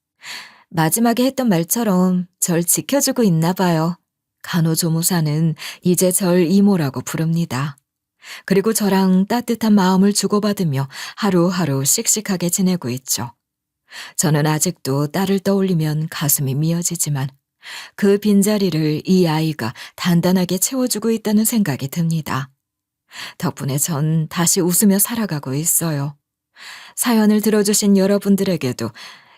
[SPEAKER 2] 마지막에 했던 말처럼 절 지켜주고 있나 봐요. 간호조무사는 이제 절 이모라고 부릅니다. 그리고 저랑 따뜻한 마음을 주고받으며 하루하루 씩씩하게 지내고 있죠. 저는 아직도 딸을 떠올리면 가슴이 미어지지만 그 빈자리를 이 아이가 단단하게 채워주고 있다는 생각이 듭니다. 덕분에 전 다시 웃으며 살아가고 있어요. 사연을 들어주신 여러분들에게도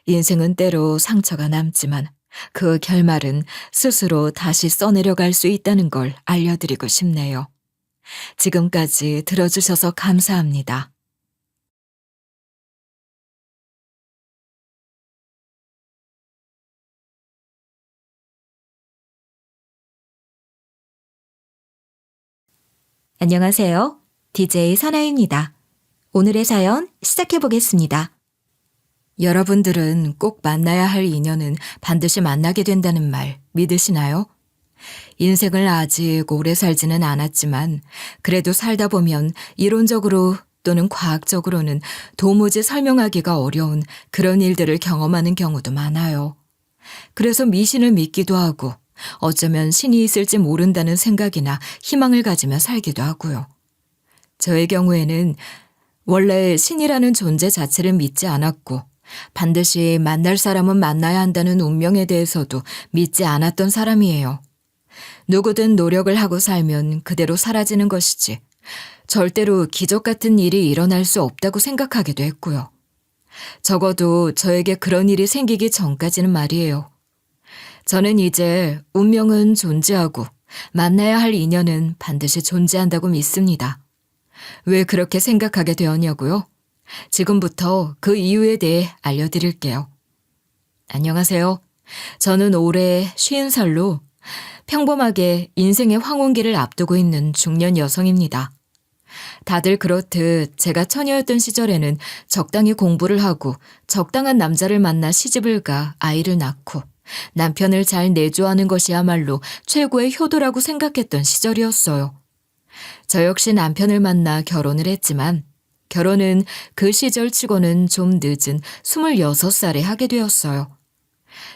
[SPEAKER 2] 인생은 때로 상처가 남지만 그 결말은 스스로 다시 써내려갈 수 있다는 걸 알려드리고 싶네요. 지금까지 들어주셔서 감사합니다.
[SPEAKER 1] 안녕하세요. DJ 선아입니다. 오늘의 사연 시작해 보겠습니다.
[SPEAKER 2] 여러분들은 꼭 만나야 할 인연은 반드시 만나게 된다는 말 믿으시나요? 인생을 아직 오래 살지는 않았지만 그래도 살다 보면 이론적으로 또는 과학적으로는 도무지 설명하기가 어려운 그런 일들을 경험하는 경우도 많아요. 그래서 미신을 믿기도 하고 어쩌면 신이 있을지 모른다는 생각이나 희망을 가지며 살기도 하고요. 저의 경우에는 원래 신이라는 존재 자체를 믿지 않았고 반드시 만날 사람은 만나야 한다는 운명에 대해서도 믿지 않았던 사람이에요. 누구든 노력을 하고 살면 그대로 사라지는 것이지 절대로 기적 같은 일이 일어날 수 없다고 생각하기도 했고요. 적어도 저에게 그런 일이 생기기 전까지는 말이에요. 저는 이제 운명은 존재하고 만나야 할 인연은 반드시 존재한다고 믿습니다. 왜 그렇게 생각하게 되었냐고요? 지금부터 그 이유에 대해 알려드릴게요. 안녕하세요. 저는 올해 50살로 평범하게 인생의 황혼기를 앞두고 있는 중년 여성입니다. 다들 그렇듯 제가 처녀였던 시절에는 적당히 공부를 하고 적당한 남자를 만나 시집을 가 아이를 낳고 남편을 잘 내조하는 것이야말로 최고의 효도라고 생각했던 시절이었어요. 저 역시 남편을 만나 결혼을 했지만 결혼은 그 시절 치고는 좀 늦은 26살에 하게 되었어요.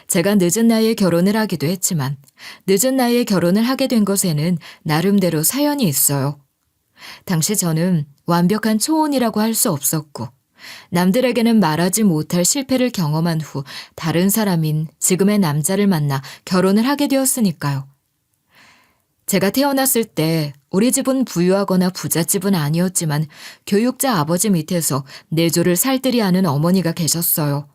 [SPEAKER 2] 제가 늦은 나이에 결혼을 하기도 했지만 늦은 나이에 결혼을 하게 된 것에는 나름대로 사연이 있어요. 당시 저는 완벽한 초혼이라고 할 수 없었고 남들에게는 말하지 못할 실패를 경험한 후 다른 사람인 지금의 남자를 만나 결혼을 하게 되었으니까요. 제가 태어났을 때 우리 집은 부유하거나 부잣집은 아니었지만 교육자 아버지 밑에서 내조를 살뜰히 하는 어머니가 계셨어요.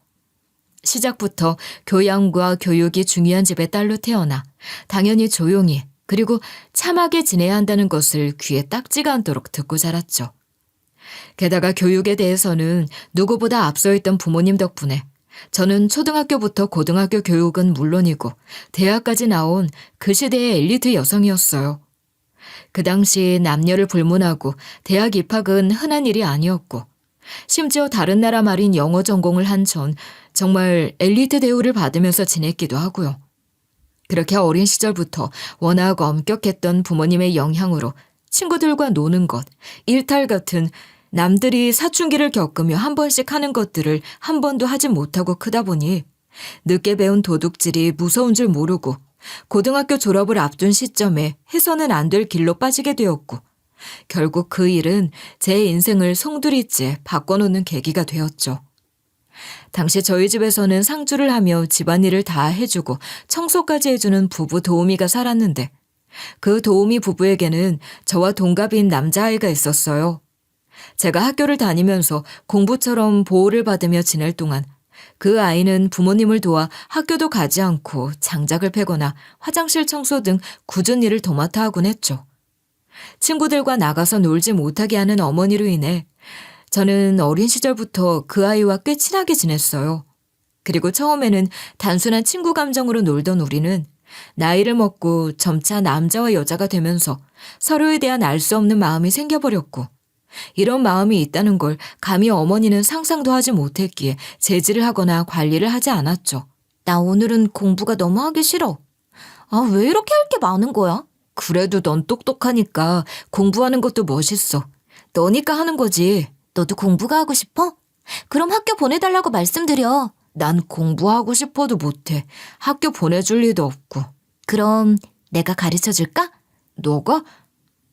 [SPEAKER 2] 시작부터 교양과 교육이 중요한 집의 딸로 태어나 당연히 조용히 그리고 참하게 지내야 한다는 것을 귀에 딱지가 않도록 듣고 자랐죠. 게다가 교육에 대해서는 누구보다 앞서 있던 부모님 덕분에 저는 초등학교부터 고등학교 교육은 물론이고 대학까지 나온 그 시대의 엘리트 여성이었어요. 그 당시 남녀를 불문하고 대학 입학은 흔한 일이 아니었고 심지어 다른 나라 말인 영어 전공을 한 전 정말 엘리트 대우를 받으면서 지냈기도 하고요. 그렇게 어린 시절부터 워낙 엄격했던 부모님의 영향으로 친구들과 노는 것, 일탈 같은 남들이 사춘기를 겪으며 한 번씩 하는 것들을 한 번도 하지 못하고 크다 보니 늦게 배운 도둑질이 무서운 줄 모르고 고등학교 졸업을 앞둔 시점에 해서는 안 될 길로 빠지게 되었고 결국 그 일은 제 인생을 송두리째 바꿔놓는 계기가 되었죠. 당시 저희 집에서는 상주를 하며 집안일을 다 해주고 청소까지 해주는 부부 도우미가 살았는데 그 도우미 부부에게는 저와 동갑인 남자아이가 있었어요. 제가 학교를 다니면서 공부처럼 보호를 받으며 지낼 동안 그 아이는 부모님을 도와 학교도 가지 않고 장작을 패거나 화장실 청소 등 굳은 일을 도맡아 하곤 했죠. 친구들과 나가서 놀지 못하게 하는 어머니로 인해 저는 어린 시절부터 그 아이와 꽤 친하게 지냈어요. 그리고 처음에는 단순한 친구 감정으로 놀던 우리는 나이를 먹고 점차 남자와 여자가 되면서 서로에 대한 알 수 없는 마음이 생겨버렸고 이런 마음이 있다는 걸 감히 어머니는 상상도 하지 못했기에 제지를 하거나 관리를 하지 않았죠.
[SPEAKER 3] 나 오늘은 공부가 너무 하기 싫어. 아, 왜 이렇게 할 게 많은 거야?
[SPEAKER 2] 그래도 넌 똑똑하니까 공부하는 것도 멋있어. 너니까 하는 거지.
[SPEAKER 3] 너도 공부가 하고 싶어? 그럼 학교 보내달라고 말씀드려.
[SPEAKER 2] 난 공부하고 싶어도 못해. 학교 보내줄 리도 없고.
[SPEAKER 3] 그럼 내가 가르쳐 줄까?
[SPEAKER 2] 너가?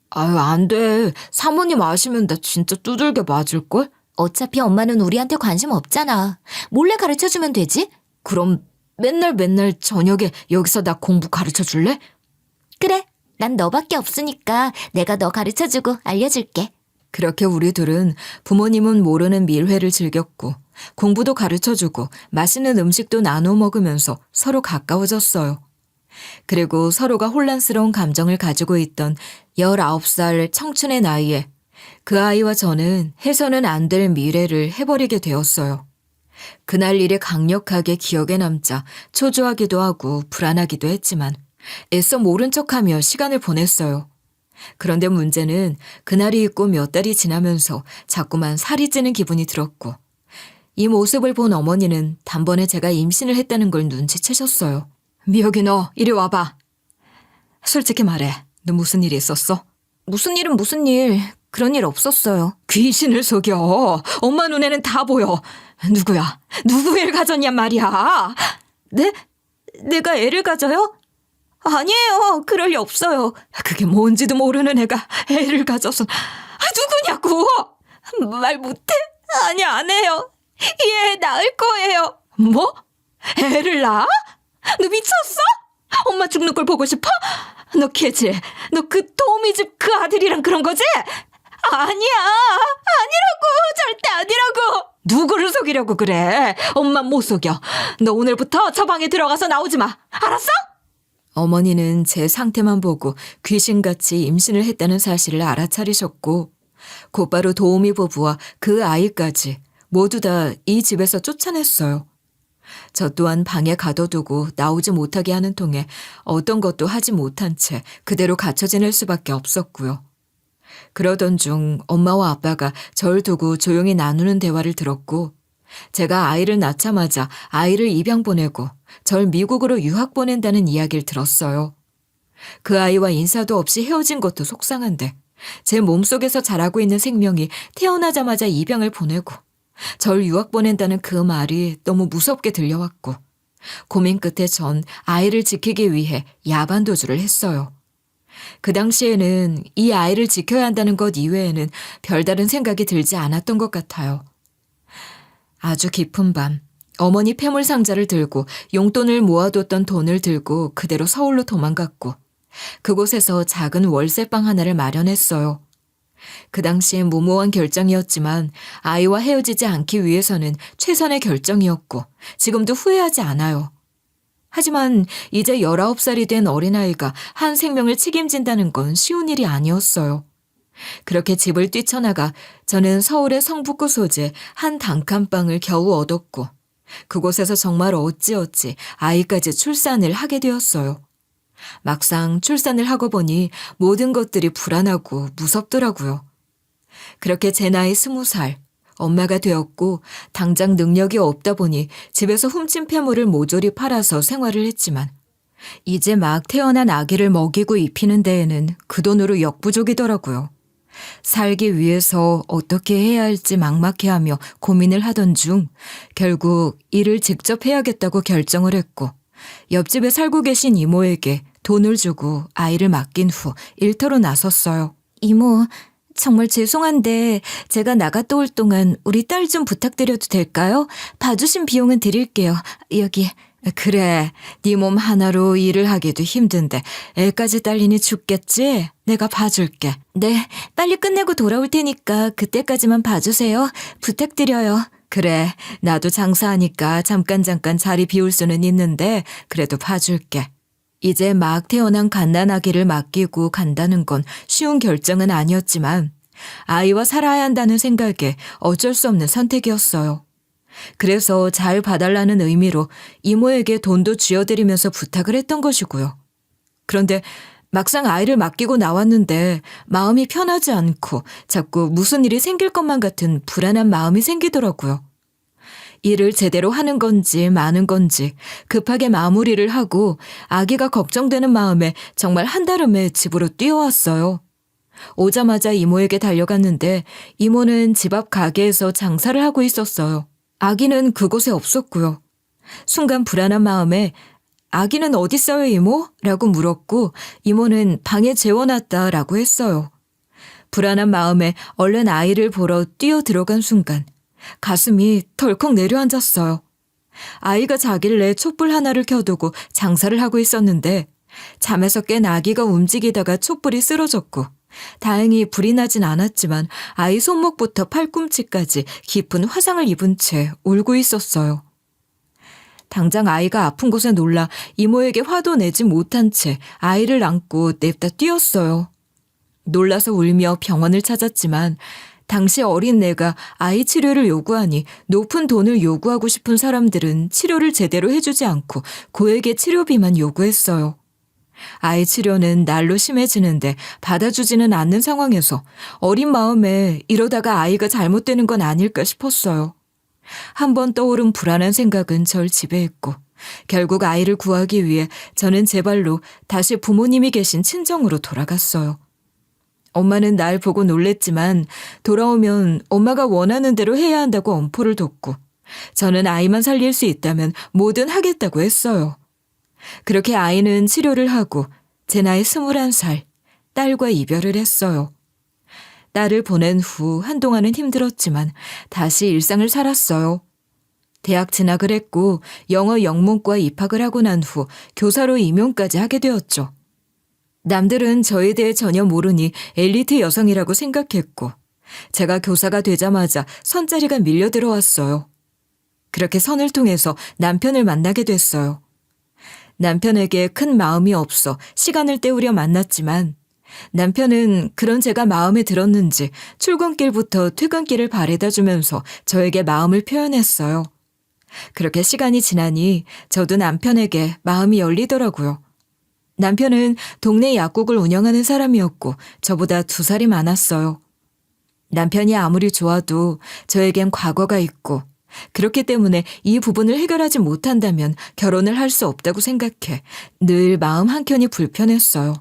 [SPEAKER 2] 아유, 안 돼. 사모님 아시면 나 진짜 두들겨 맞을걸?
[SPEAKER 3] 어차피 엄마는 우리한테 관심 없잖아. 몰래 가르쳐 주면 되지?
[SPEAKER 2] 그럼 맨날 저녁에 여기서 나 공부 가르쳐 줄래?
[SPEAKER 3] 그래. 난 너밖에 없으니까 내가 너 가르쳐 주고 알려줄게.
[SPEAKER 2] 그렇게 우리 둘은 부모님은 모르는 밀회를 즐겼고 공부도 가르쳐주고 맛있는 음식도 나눠 먹으면서 서로 가까워졌어요. 그리고 서로가 혼란스러운 감정을 가지고 있던 19살 청춘의 나이에 그 아이와 저는 해서는 안 될 미래를 해버리게 되었어요. 그날 일이 강력하게 기억에 남자 초조하기도 하고 불안하기도 했지만 애써 모른 척하며 시간을 보냈어요. 그런데 문제는 그날이 있고 몇 달이 지나면서 자꾸만 살이 찌는 기분이 들었고 이 모습을 본 어머니는 단번에 제가 임신을 했다는 걸 눈치채셨어요. 미혁이 너 이리 와봐. 솔직히 말해. 너 무슨 일이 있었어?
[SPEAKER 3] 무슨 일은 무슨 일. 그런 일 없었어요.
[SPEAKER 2] 귀신을 속여. 엄마 눈에는 다 보여. 누구야? 누구 애를 가졌냔 말이야.
[SPEAKER 3] 네? 내가 애를 가져요? 아니에요. 그럴 리 없어요.
[SPEAKER 2] 그게 뭔지도 모르는 애가 애를 가져서 누구냐고.
[SPEAKER 3] 말 못해? 아니, 안 해요. 얘 낳을 거예요. 뭐? 애를 낳아? 너 미쳤어? 엄마 죽는 걸 보고 싶어? 너 걔지? 너 그 도우미 집 그 아들이랑 그런 거지? 아니야. 아니라고. 절대 아니라고. 누구를 속이려고 그래? 엄마 못 속여. 너 오늘부터 저 방에 들어가서 나오지 마. 알았어?
[SPEAKER 2] 어머니는 제 상태만 보고 귀신같이 임신을 했다는 사실을 알아차리셨고 곧바로 도우미 부부와 그 아이까지 모두 다 이 집에서 쫓아냈어요. 저 또한 방에 가둬두고 나오지 못하게 하는 통에 어떤 것도 하지 못한 채 그대로 갇혀 지낼 수밖에 없었고요. 그러던 중 엄마와 아빠가 절 두고 조용히 나누는 대화를 들었고 제가 아이를 낳자마자 아이를 입양 보내고 절 미국으로 유학 보낸다는 이야기를 들었어요. 그 아이와 인사도 없이 헤어진 것도 속상한데 제 몸속에서 자라고 있는 생명이 태어나자마자 입양을 보내고 절 유학 보낸다는 그 말이 너무 무섭게 들려왔고 고민 끝에 전 아이를 지키기 위해 야반도주를 했어요. 그 당시에는 이 아이를 지켜야 한다는 것 이외에는 별다른 생각이 들지 않았던 것 같아요. 아주 깊은 밤 어머니 폐물 상자를 들고 용돈을 모아뒀던 돈을 들고 그대로 서울로 도망갔고 그곳에서 작은 월세방 하나를 마련했어요. 그 당시엔 무모한 결정이었지만 아이와 헤어지지 않기 위해서는 최선의 결정이었고 지금도 후회하지 않아요. 하지만 이제 19살이 된 어린아이가 한 생명을 책임진다는 건 쉬운 일이 아니었어요. 그렇게 집을 뛰쳐나가 저는 서울의 성북구 소재 한 단칸방을 겨우 얻었고 그곳에서 정말 어찌어찌 아이까지 출산을 하게 되었어요. 막상 출산을 하고 보니 모든 것들이 불안하고 무섭더라고요. 그렇게 제 나이 20살, 엄마가 되었고 당장 능력이 없다 보니 집에서 훔친 폐물을 모조리 팔아서 생활을 했지만 이제 막 태어난 아기를 먹이고 입히는 데에는 그 돈으로 역부족이더라고요. 살기 위해서 어떻게 해야 할지 막막해하며 고민을 하던 중 결국 일을 직접 해야겠다고 결정을 했고 옆집에 살고 계신 이모에게 돈을 주고 아이를 맡긴 후 일터로 나섰어요. 이모, 정말 죄송한데 제가 나갔다 올 동안 우리 딸 좀 부탁드려도 될까요? 봐주신 비용은 드릴게요. 여기. 그래, 네 몸 하나로 일을 하기도 힘든데 애까지 딸리니 죽겠지? 내가 봐줄게. 네, 빨리 끝내고 돌아올 테니까 그때까지만 봐주세요. 부탁드려요. 그래, 나도 장사하니까 잠깐 자리 비울 수는 있는데 그래도 봐줄게. 이제 막 태어난 갓난아기를 맡기고 간다는 건 쉬운 결정은 아니었지만 아이와 살아야 한다는 생각에 어쩔 수 없는 선택이었어요. 그래서 잘 봐달라는 의미로 이모에게 돈도 쥐어드리면서 부탁을 했던 것이고요. 그런데 막상 아이를 맡기고 나왔는데 마음이 편하지 않고 자꾸 무슨 일이 생길 것만 같은 불안한 마음이 생기더라고요. 일을 제대로 하는 건지 마는 건지 급하게 마무리를 하고 아기가 걱정되는 마음에 정말 한달음에 집으로 뛰어왔어요. 오자마자 이모에게 달려갔는데 이모는 집 앞 가게에서 장사를 하고 있었어요. 아기는 그곳에 없었고요. 순간 불안한 마음에 아기는 어디 있어요 이모? 라고 물었고 이모는 방에 재워놨다라고 했어요. 불안한 마음에 얼른 아이를 보러 뛰어 들어간 순간 가슴이 덜컥 내려앉았어요. 아이가 자길래 촛불 하나를 켜두고 장사를 하고 있었는데 잠에서 깬 아기가 움직이다가 촛불이 쓰러졌고 다행히 불이 나진 않았지만 아이 손목부터 팔꿈치까지 깊은 화상을 입은 채 울고 있었어요. 당장 아이가 아픈 곳에 놀라 이모에게 화도 내지 못한 채 아이를 안고 냅다 뛰었어요. 놀라서 울며 병원을 찾았지만 당시 어린 내가 아이 치료를 요구하니 높은 돈을 요구하고 싶은 사람들은 치료를 제대로 해주지 않고 고액의 치료비만 요구했어요. 아이 치료는 날로 심해지는데 받아주지는 않는 상황에서 어린 마음에 이러다가 아이가 잘못되는 건 아닐까 싶었어요. 한번 떠오른 불안한 생각은 절 지배했고 결국 아이를 구하기 위해 저는 제 발로 다시 부모님이 계신 친정으로 돌아갔어요. 엄마는 날 보고 놀랬지만 돌아오면 엄마가 원하는 대로 해야 한다고 엄포를 뒀고 저는 아이만 살릴 수 있다면 뭐든 하겠다고 했어요. 그렇게 아이는 치료를 하고 제 나이 21살, 딸과 이별을 했어요. 딸을 보낸 후 한동안은 힘들었지만 다시 일상을 살았어요. 대학 진학을 했고 영어 영문과 입학을 하고 난 후 교사로 임용까지 하게 되었죠. 남들은 저에 대해 전혀 모르니 엘리트 여성이라고 생각했고 제가 교사가 되자마자 선자리가 밀려 들어왔어요. 그렇게 선을 통해서 남편을 만나게 됐어요. 남편에게 큰 마음이 없어 시간을 때우려 만났지만 남편은 그런 제가 마음에 들었는지 출근길부터 퇴근길을 바래다 주면서 저에게 마음을 표현했어요. 그렇게 시간이 지나니 저도 남편에게 마음이 열리더라고요. 남편은 동네 약국을 운영하는 사람이었고 저보다 2살이 많았어요. 남편이 아무리 좋아도 저에겐 과거가 있고 그렇기 때문에 이 부분을 해결하지 못한다면 결혼을 할 수 없다고 생각해 늘 마음 한켠이 불편했어요.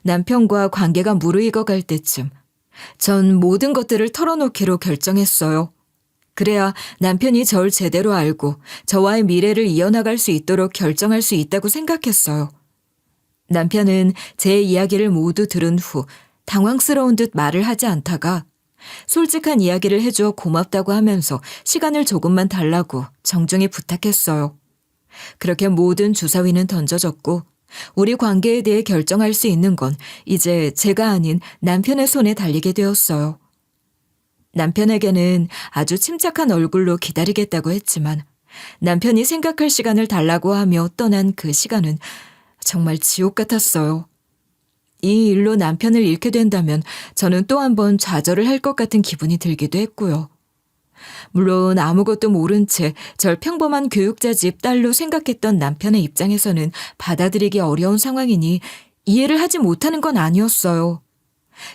[SPEAKER 2] 남편과 관계가 무르익어 갈 때쯤 전 모든 것들을 털어놓기로 결정했어요. 그래야 남편이 절 제대로 알고 저와의 미래를 이어나갈 수 있도록 결정할 수 있다고 생각했어요. 남편은 제 이야기를 모두 들은 후 당황스러운 듯 말을 하지 않다가 솔직한 이야기를 해줘 고맙다고 하면서 시간을 조금만 달라고 정중히 부탁했어요. 그렇게 모든 주사위는 던져졌고 우리 관계에 대해 결정할 수 있는 건 이제 제가 아닌 남편의 손에 달리게 되었어요. 남편에게는 아주 침착한 얼굴로 기다리겠다고 했지만 남편이 생각할 시간을 달라고 하며 떠난 그 시간은 정말 지옥 같았어요. 이 일로 남편을 잃게 된다면 저는 또 한 번 좌절을 할 것 같은 기분이 들기도 했고요. 물론 아무것도 모른 채 절 평범한 교육자 집 딸로 생각했던 남편의 입장에서는 받아들이기 어려운 상황이니 이해를 하지 못하는 건 아니었어요.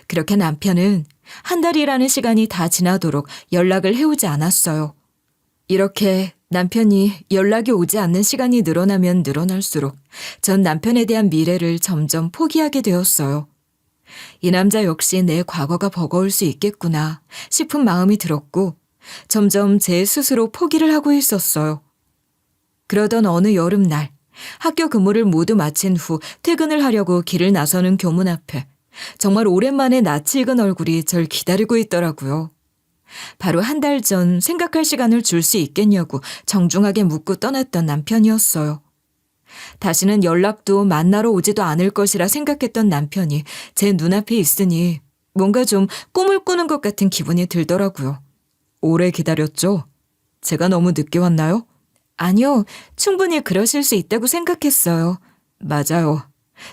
[SPEAKER 2] 그렇게 남편은 한 달이라는 시간이 다 지나도록 연락을 해오지 않았어요. 이렇게 남편이 연락이 오지 않는 시간이 늘어나면 늘어날수록 전 남편에 대한 미래를 점점 포기하게 되었어요. 이 남자 역시 내 과거가 버거울 수 있겠구나 싶은 마음이 들었고 점점 제 스스로 포기를 하고 있었어요. 그러던 어느 여름날 학교 근무를 모두 마친 후 퇴근을 하려고 길을 나서는 교문 앞에 정말 오랜만에 낯이 익은 얼굴이 절 기다리고 있더라고요. 바로 한 달 전 생각할 시간을 줄 수 있겠냐고 정중하게 묻고 떠났던 남편이었어요. 다시는 연락도 만나러 오지도 않을 것이라 생각했던 남편이 제 눈앞에 있으니 뭔가 좀 꿈을 꾸는 것 같은 기분이 들더라고요. 오래 기다렸죠? 제가 너무 늦게 왔나요? 아니요, 충분히 그러실 수 있다고 생각했어요. 맞아요.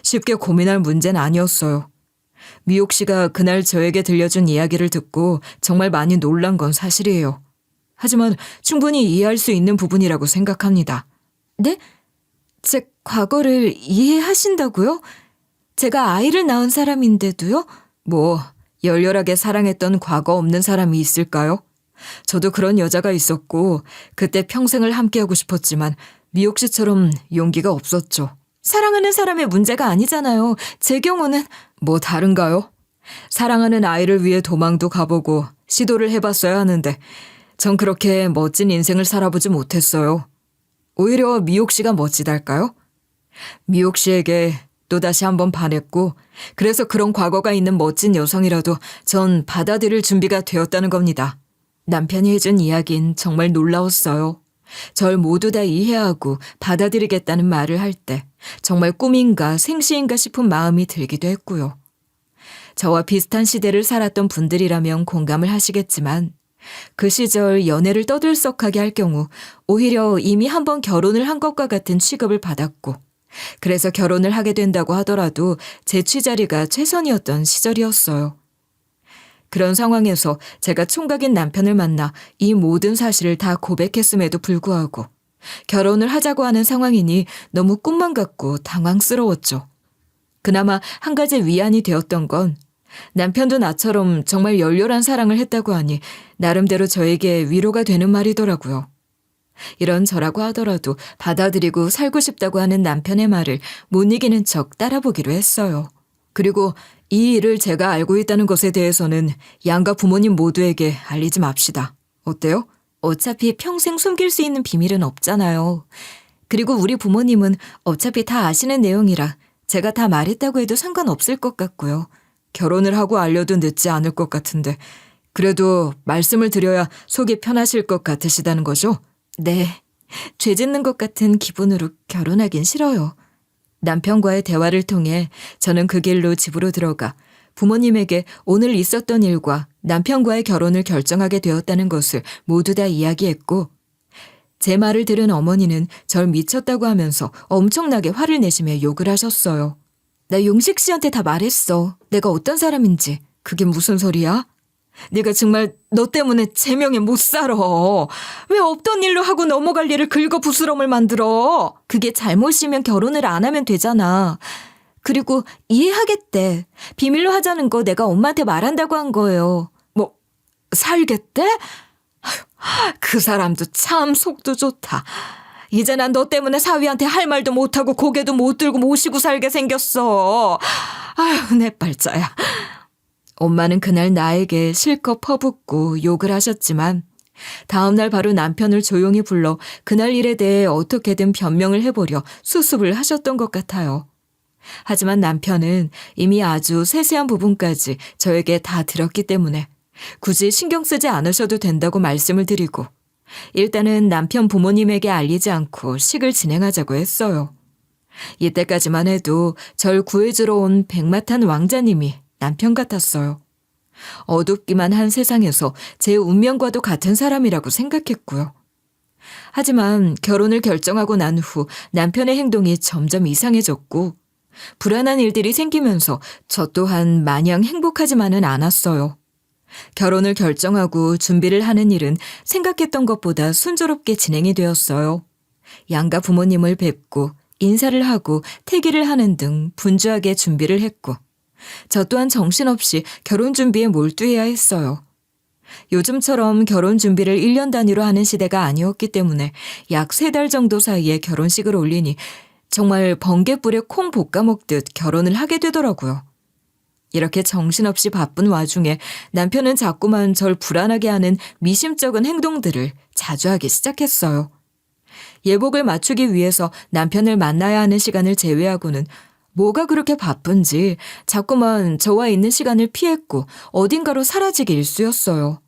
[SPEAKER 2] 쉽게 고민할 문제는 아니었어요. 미옥 씨가 그날 저에게 들려준 이야기를 듣고 정말 많이 놀란 건 사실이에요. 하지만 충분히 이해할 수 있는 부분이라고 생각합니다. 네? 제 과거를 이해하신다고요? 제가 아이를 낳은 사람인데도요? 뭐 열렬하게 사랑했던 과거 없는 사람이 있을까요? 저도 그런 여자가 있었고 그때 평생을 함께하고 싶었지만 미옥 씨처럼 용기가 없었죠. 사랑하는 사람의 문제가 아니잖아요. 제 경우는 뭐 다른가요? 사랑하는 아이를 위해 도망도 가보고 시도를 해봤어야 하는데 전 그렇게 멋진 인생을 살아보지 못했어요. 오히려 미옥 씨가 멋지달까요? 미옥 씨에게 또다시 한번 반했고 그래서 그런 과거가 있는 멋진 여성이라도 전 받아들일 준비가 되었다는 겁니다. 남편이 해준 이야기는 정말 놀라웠어요. 절 모두 다 이해하고 받아들이겠다는 말을 할 때 정말 꿈인가 생시인가 싶은 마음이 들기도 했고요. 저와 비슷한 시대를 살았던 분들이라면 공감을 하시겠지만 그 시절 연애를 떠들썩하게 할 경우 오히려 이미 한번 결혼을 한 것과 같은 취급을 받았고 그래서 결혼을 하게 된다고 하더라도 제 취자리가 최선이었던 시절이었어요. 그런 상황에서 제가 총각인 남편을 만나 이 모든 사실을 다 고백했음에도 불구하고 결혼을 하자고 하는 상황이니 너무 꿈만 같고 당황스러웠죠. 그나마 한 가지 위안이 되었던 건 남편도 나처럼 정말 열렬한 사랑을 했다고 하니 나름대로 저에게 위로가 되는 말이더라고요. 이런 저라고 하더라도 받아들이고 살고 싶다고 하는 남편의 말을 못 이기는 척 따라보기로 했어요. 그리고 이 일을 제가 알고 있다는 것에 대해서는 양가 부모님 모두에게 알리지 맙시다. 어때요? 어차피 평생 숨길 수 있는 비밀은 없잖아요. 그리고 우리 부모님은 어차피 다 아시는 내용이라 제가 다 말했다고 해도 상관없을 것 같고요. 결혼을 하고 알려도 늦지 않을 것 같은데 그래도 말씀을 드려야 속이 편하실 것 같으시다는 거죠?
[SPEAKER 3] 네. 죄 짓는 것 같은 기분으로 결혼하긴 싫어요.
[SPEAKER 2] 남편과의 대화를 통해 저는 그 길로 집으로 들어가 부모님에게 오늘 있었던 일과 남편과의 결혼을 결정하게 되었다는 것을 모두 다 이야기했고 제 말을 들은 어머니는 절 미쳤다고 하면서 엄청나게 화를 내시며 욕을 하셨어요.
[SPEAKER 3] 나 용식 씨한테 다 말했어. 내가 어떤 사람인지.
[SPEAKER 2] 그게 무슨 소리야? 네가 정말 너 때문에 제명에 못 살아. 왜 없던 일로 하고 넘어갈 일을 긁어 부스럼을 만들어?
[SPEAKER 3] 그게 잘못이면 결혼을 안 하면 되잖아. 그리고 이해하겠대. 비밀로 하자는 거 내가 엄마한테 말한다고 한 거예요.
[SPEAKER 2] 뭐 살겠대? 아휴, 그 사람도 참 속도 좋다. 이제 난 너 때문에 사위한테 할 말도 못하고 고개도 못 들고 모시고 살게 생겼어. 아휴, 내 발자야. 엄마는 그날 나에게 실컷 퍼붓고 욕을 하셨지만 다음날 바로 남편을 조용히 불러 그날 일에 대해 어떻게든 변명을 해보려 수습을 하셨던 것 같아요. 하지만 남편은 이미 아주 세세한 부분까지 저에게 다 들었기 때문에 굳이 신경 쓰지 않으셔도 된다고 말씀을 드리고 일단은 남편 부모님에게 알리지 않고 식을 진행하자고 했어요. 이때까지만 해도 절 구해주러 온 백마탄 왕자님이 남편 같았어요. 어둡기만 한 세상에서 제 운명과도 같은 사람이라고 생각했고요. 하지만 결혼을 결정하고 난 후 남편의 행동이 점점 이상해졌고 불안한 일들이 생기면서 저 또한 마냥 행복하지만은 않았어요. 결혼을 결정하고 준비를 하는 일은 생각했던 것보다 순조롭게 진행이 되었어요. 양가 부모님을 뵙고 인사를 하고 태기를 하는 등 분주하게 준비를 했고 저 또한 정신없이 결혼 준비에 몰두해야 했어요. 요즘처럼 결혼 준비를 1년 단위로 하는 시대가 아니었기 때문에 약 3달 정도 사이에 결혼식을 올리니 정말 번갯불에 콩 볶아 먹듯 결혼을 하게 되더라고요. 이렇게 정신없이 바쁜 와중에 남편은 자꾸만 절 불안하게 하는 미심쩍은 행동들을 자주 하기 시작했어요. 예복을 맞추기 위해서 남편을 만나야 하는 시간을 제외하고는 뭐가 그렇게 바쁜지 자꾸만 저와 있는 시간을 피했고 어딘가로 사라지기 일쑤였어요.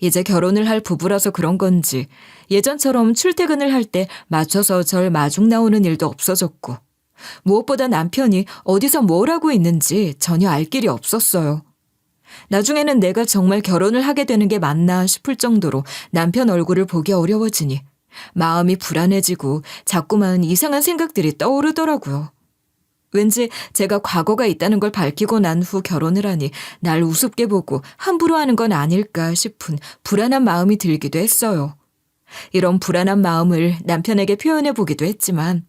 [SPEAKER 2] 이제 결혼을 할 부부라서 그런 건지 예전처럼 출퇴근을 할 때 맞춰서 절 마중 나오는 일도 없어졌고 무엇보다 남편이 어디서 뭘 하고 있는지 전혀 알 길이 없었어요. 나중에는 내가 정말 결혼을 하게 되는 게 맞나 싶을 정도로 남편 얼굴을 보기 어려워지니 마음이 불안해지고 자꾸만 이상한 생각들이 떠오르더라고요. 왠지 제가 과거가 있다는 걸 밝히고 난 후 결혼을 하니 날 우습게 보고 함부로 하는 건 아닐까 싶은 불안한 마음이 들기도 했어요. 이런 불안한 마음을 남편에게 표현해 보기도 했지만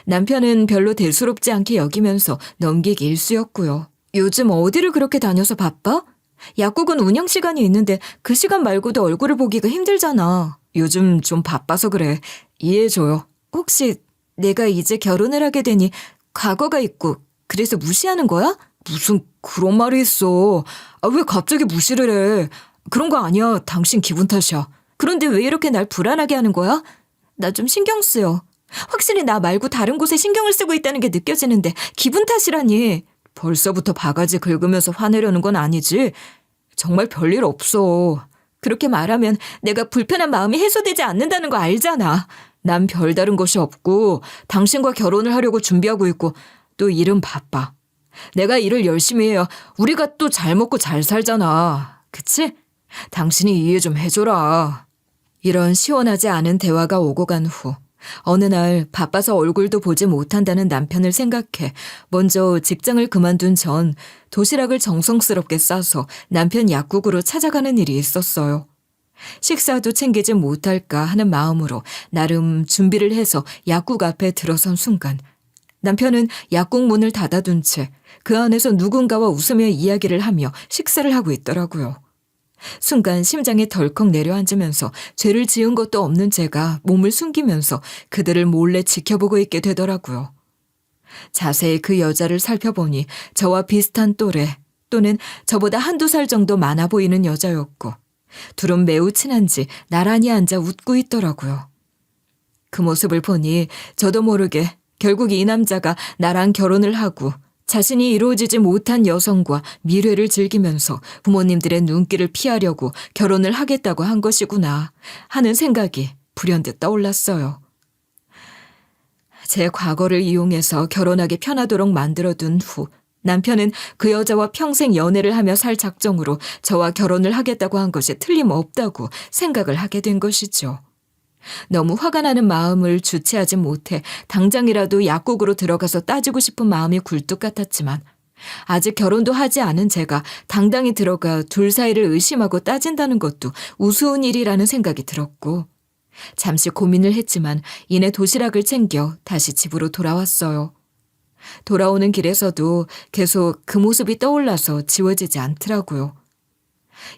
[SPEAKER 2] 남편은 별로 대수롭지 않게 여기면서 넘기기 일쑤였고요. 요즘 어디를 그렇게 다녀서 바빠? 약국은 운영 시간이 있는데 그 시간 말고도 얼굴을 보기가 힘들잖아. 요즘 좀 바빠서 그래. 이해해줘요.
[SPEAKER 3] 혹시 내가 이제 결혼을 하게 되니 과거가 있고 그래서 무시하는 거야?
[SPEAKER 2] 무슨 그런 말이 있어. 왜 갑자기 무시를 해. 그런 거 아니야. 당신 기분 탓이야.
[SPEAKER 3] 그런데 왜 이렇게 날 불안하게 하는 거야? 나 좀 신경 쓰여. 확실히 나 말고 다른 곳에 신경을 쓰고 있다는 게 느껴지는데 기분 탓이라니.
[SPEAKER 2] 벌써부터 바가지 긁으면서 화내려는 건 아니지. 정말 별일 없어.
[SPEAKER 3] 그렇게 말하면 내가 불편한 마음이 해소되지 않는다는 거 알잖아.
[SPEAKER 2] 난 별다른 것이 없고 당신과 결혼을 하려고 준비하고 있고 또 일은 바빠. 내가 일을 열심히 해야 우리가 또 잘 먹고 잘 살잖아. 그치? 당신이 이해 좀 해줘라. 이런 시원하지 않은 대화가 오고 간 후 어느 날 바빠서 얼굴도 보지 못한다는 남편을 생각해 먼저 직장을 그만둔 전 도시락을 정성스럽게 싸서 남편 약국으로 찾아가는 일이 있었어요. 식사도 챙기지 못할까 하는 마음으로 나름 준비를 해서 약국 앞에 들어선 순간 남편은 약국 문을 닫아둔 채 그 안에서 누군가와 웃으며 이야기를 하며 식사를 하고 있더라고요. 순간 심장이 덜컥 내려앉으면서 죄를 지은 것도 없는 제가 몸을 숨기면서 그들을 몰래 지켜보고 있게 되더라고요. 자세히 그 여자를 살펴보니 저와 비슷한 또래 또는 저보다 1~2살 정도 많아 보이는 여자였고 둘은 매우 친한지 나란히 앉아 웃고 있더라고요. 그 모습을 보니 저도 모르게 결국 이 남자가 나랑 결혼을 하고 자신이 이루어지지 못한 여성과 미래를 즐기면서 부모님들의 눈길을 피하려고 결혼을 하겠다고 한 것이구나 하는 생각이 불현듯 떠올랐어요. 제 과거를 이용해서 결혼하기 편하도록 만들어둔 후 남편은 그 여자와 평생 연애를 하며 살 작정으로 저와 결혼을 하겠다고 한 것이 틀림없다고 생각을 하게 된 것이죠. 너무 화가 나는 마음을 주체하지 못해 당장이라도 약국으로 들어가서 따지고 싶은 마음이 굴뚝 같았지만 아직 결혼도 하지 않은 제가 당당히 들어가 둘 사이를 의심하고 따진다는 것도 우스운 일이라는 생각이 들었고 잠시 고민을 했지만 이내 도시락을 챙겨 다시 집으로 돌아왔어요. 돌아오는 길에서도 계속 그 모습이 떠올라서 지워지지 않더라고요.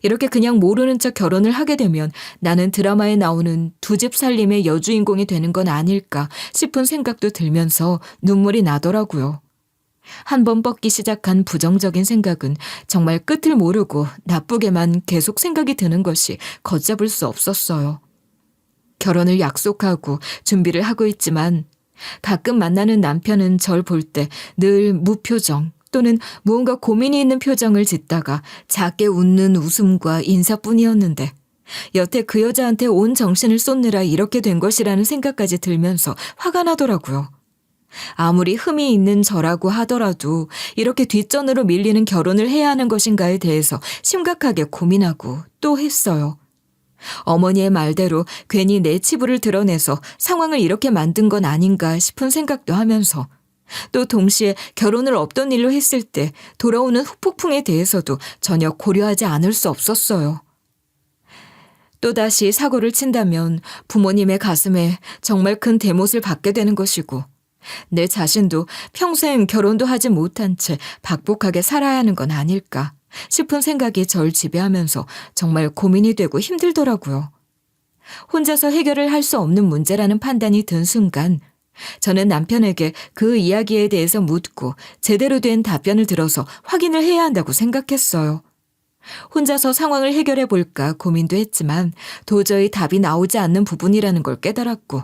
[SPEAKER 2] 이렇게 그냥 모르는 척 결혼을 하게 되면 나는 드라마에 나오는 두 집 살림의 여주인공이 되는 건 아닐까 싶은 생각도 들면서 눈물이 나더라고요. 한 번 뻗기 시작한 부정적인 생각은 정말 끝을 모르고 나쁘게만 계속 생각이 드는 것이 걷잡을 수 없었어요. 결혼을 약속하고 준비를 하고 있지만 가끔 만나는 남편은 절 볼 때 늘 무표정 또는 무언가 고민이 있는 표정을 짓다가 작게 웃는 웃음과 인사뿐이었는데 여태 그 여자한테 온 정신을 쏟느라 이렇게 된 것이라는 생각까지 들면서 화가 나더라고요. 아무리 흠이 있는 저라고 하더라도 이렇게 뒷전으로 밀리는 결혼을 해야 하는 것인가에 대해서 심각하게 고민하고 또 했어요. 어머니의 말대로 괜히 내 치부를 드러내서 상황을 이렇게 만든 건 아닌가 싶은 생각도 하면서 또 동시에 결혼을 없던 일로 했을 때 돌아오는 후폭풍에 대해서도 전혀 고려하지 않을 수 없었어요. 또다시 사고를 친다면 부모님의 가슴에 정말 큰 대못을 받게 되는 것이고 내 자신도 평생 결혼도 하지 못한 채 박복하게 살아야 하는 건 아닐까 싶은 생각이 절 지배하면서 정말 고민이 되고 힘들더라고요. 혼자서 해결을 할 수 없는 문제라는 판단이 든 순간 저는 남편에게 그 이야기에 대해서 묻고 제대로 된 답변을 들어서 확인을 해야 한다고 생각했어요. 혼자서 상황을 해결해 볼까 고민도 했지만 도저히 답이 나오지 않는 부분이라는 걸 깨달았고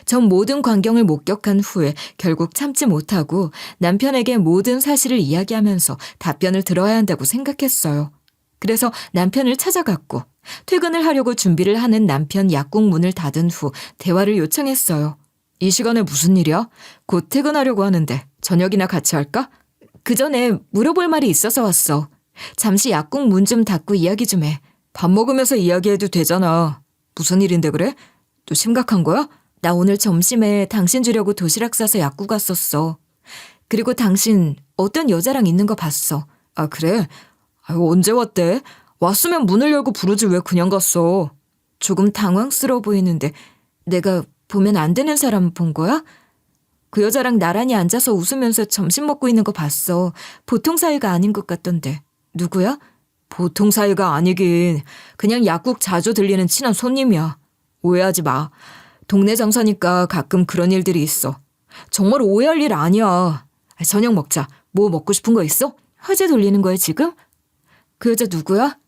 [SPEAKER 2] 전 모든 광경을 목격한 후에 결국 참지 못하고 남편에게 모든 사실을 이야기하면서 답변을 들어야 한다고 생각했어요. 그래서 남편을 찾아갔고 퇴근을 하려고 준비를 하는 남편 약국 문을 닫은 후 대화를 요청했어요. 이 시간에 무슨 일이야? 곧 퇴근하려고 하는데 저녁이나 같이 할까? 그 전에 물어볼 말이 있어서 왔어. 잠시 약국 문 좀 닫고 이야기 좀 해. 밥 먹으면서 이야기해도 되잖아. 무슨 일인데 그래? 또 심각한 거야? 나 오늘 점심에 당신 주려고 도시락 싸서 약국 갔었어. 그리고 당신 어떤 여자랑 있는 거 봤어. 아 그래? 아유, 언제 왔대? 왔으면 문을 열고 부르지 왜 그냥 갔어? 조금 당황스러워 보이는데 내가 보면 안 되는 사람 본 거야? 그 여자랑 나란히 앉아서 웃으면서 점심 먹고 있는 거 봤어. 보통 사이가 아닌 것 같던데. 누구야? 보통 사이가 아니긴. 그냥 약국 자주 들리는 친한 손님이야. 오해하지 마. 동네 장사니까 가끔 그런 일들이 있어. 정말 오해할 일 아니야. 저녁 먹자. 뭐 먹고 싶은 거 있어? 화제 돌리는 거야 지금? 그 여자 누구야?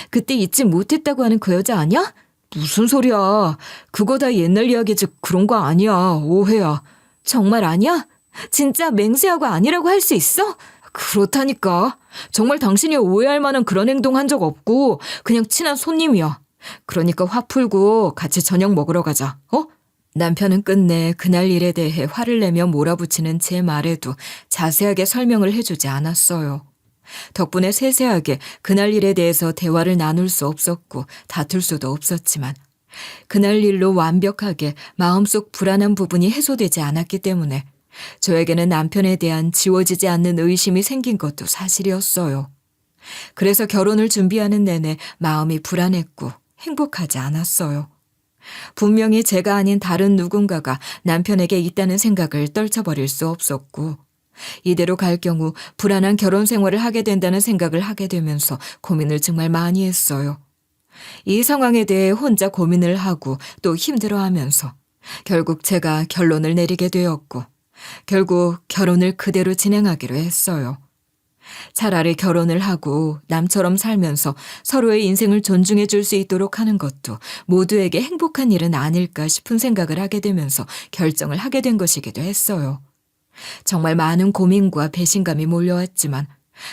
[SPEAKER 2] 그때 잊지 못했다고 하는 그 여자 아니야? 무슨 소리야. 그거 다 옛날 이야기지 그런 거 아니야. 오해야. 정말 아니야? 진짜 맹세하고 아니라고 할 수 있어? 그렇다니까. 정말 당신이 오해할 만한 그런 행동 한 적 없고 그냥 친한 손님이야. 그러니까 화 풀고 같이 저녁 먹으러 가자. 어? 남편은 끝내 그날 일에 대해 화를 내며 몰아붙이는 제 말에도 자세하게 설명을 해주지 않았어요. 덕분에 세세하게 그날 일에 대해서 대화를 나눌 수 없었고 다툴 수도 없었지만 그날 일로 완벽하게 마음속 불안한 부분이 해소되지 않았기 때문에 저에게는 남편에 대한 지워지지 않는 의심이 생긴 것도 사실이었어요. 그래서 결혼을 준비하는 내내 마음이 불안했고 행복하지 않았어요. 분명히 제가 아닌 다른 누군가가 남편에게 있다는 생각을 떨쳐버릴 수 없었고 이대로 갈 경우 불안한 결혼 생활을 하게 된다는 생각을 하게 되면서 고민을 정말 많이 했어요. 이 상황에 대해 혼자 고민을 하고 또 힘들어하면서 결국 제가 결론을 내리게 되었고 결국 결혼을 그대로 진행하기로 했어요. 차라리 결혼을 하고 남처럼 살면서 서로의 인생을 존중해 줄 수 있도록 하는 것도 모두에게 행복한 일은 아닐까 싶은 생각을 하게 되면서 결정을 하게 된 것이기도 했어요. 정말 많은 고민과 배신감이 몰려왔지만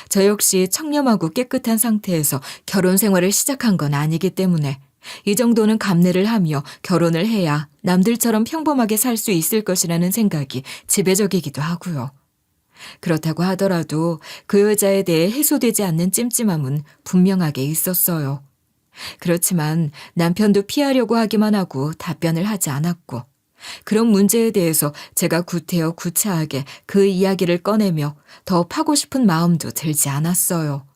[SPEAKER 2] 저 역시 청렴하고 깨끗한 상태에서 결혼 생활을 시작한 건 아니기 때문에 이 정도는 감내를 하며 결혼을 해야 남들처럼 평범하게 살 수 있을 것이라는 생각이 지배적이기도 하고요. 그렇다고 하더라도 그 여자에 대해 해소되지 않는 찜찜함은 분명하게 있었어요. 그렇지만 남편도 피하려고 하기만 하고 답변을 하지 않았고, 그런 문제에 대해서 제가 구태여 구차하게 그 이야기를 꺼내며 더 파고 싶은 마음도 들지 않았어요.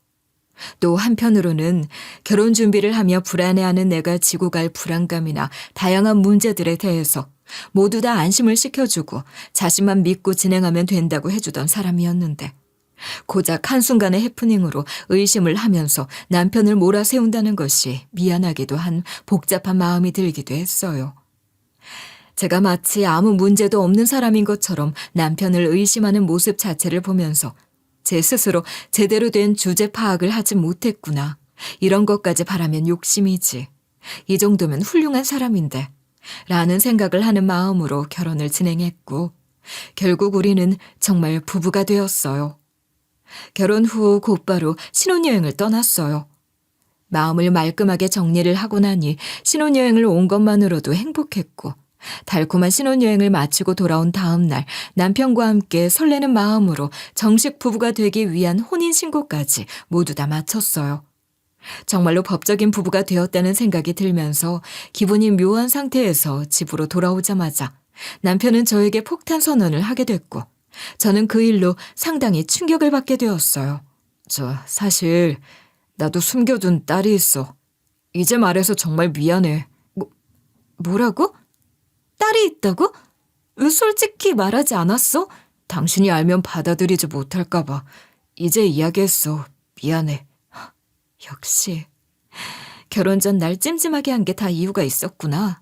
[SPEAKER 2] 또 한편으로는 결혼 준비를 하며 불안해하는 내가 지고 갈 불안감이나 다양한 문제들에 대해서 모두 다 안심을 시켜주고 자신만 믿고 진행하면 된다고 해주던 사람이었는데, 고작 한순간의 해프닝으로 의심을 하면서 남편을 몰아세운다는 것이 미안하기도 한 복잡한 마음이 들기도 했어요. 제가 마치 아무 문제도 없는 사람인 것처럼 남편을 의심하는 모습 자체를 보면서 제 스스로 제대로 된 주제 파악을 하지 못했구나. 이런 것까지 바라면 욕심이지. 이 정도면 훌륭한 사람인데. 라는 생각을 하는 마음으로 결혼을 진행했고, 결국 우리는 정말 부부가 되었어요. 결혼 후 곧바로 신혼여행을 떠났어요. 마음을 말끔하게 정리를 하고 나니 신혼여행을 온 것만으로도 행복했고, 달콤한 신혼여행을 마치고 돌아온 다음 날 남편과 함께 설레는 마음으로 정식 부부가 되기 위한 혼인신고까지 모두 다 마쳤어요. 정말로 법적인 부부가 되었다는 생각이 들면서 기분이 묘한 상태에서 집으로 돌아오자마자 남편은 저에게 폭탄 선언을 하게 됐고, 저는 그 일로 상당히 충격을 받게 되었어요. 사실 나도 숨겨둔 딸이 있어. 이제 말해서 정말 미안해.
[SPEAKER 3] 뭐라고? 딸이 있다고? 왜 솔직히 말하지 않았어?
[SPEAKER 2] 당신이 알면 받아들이지 못할까 봐. 이제 이야기했어. 미안해. 역시 결혼 전 날 찜찜하게 한 게 다 이유가 있었구나.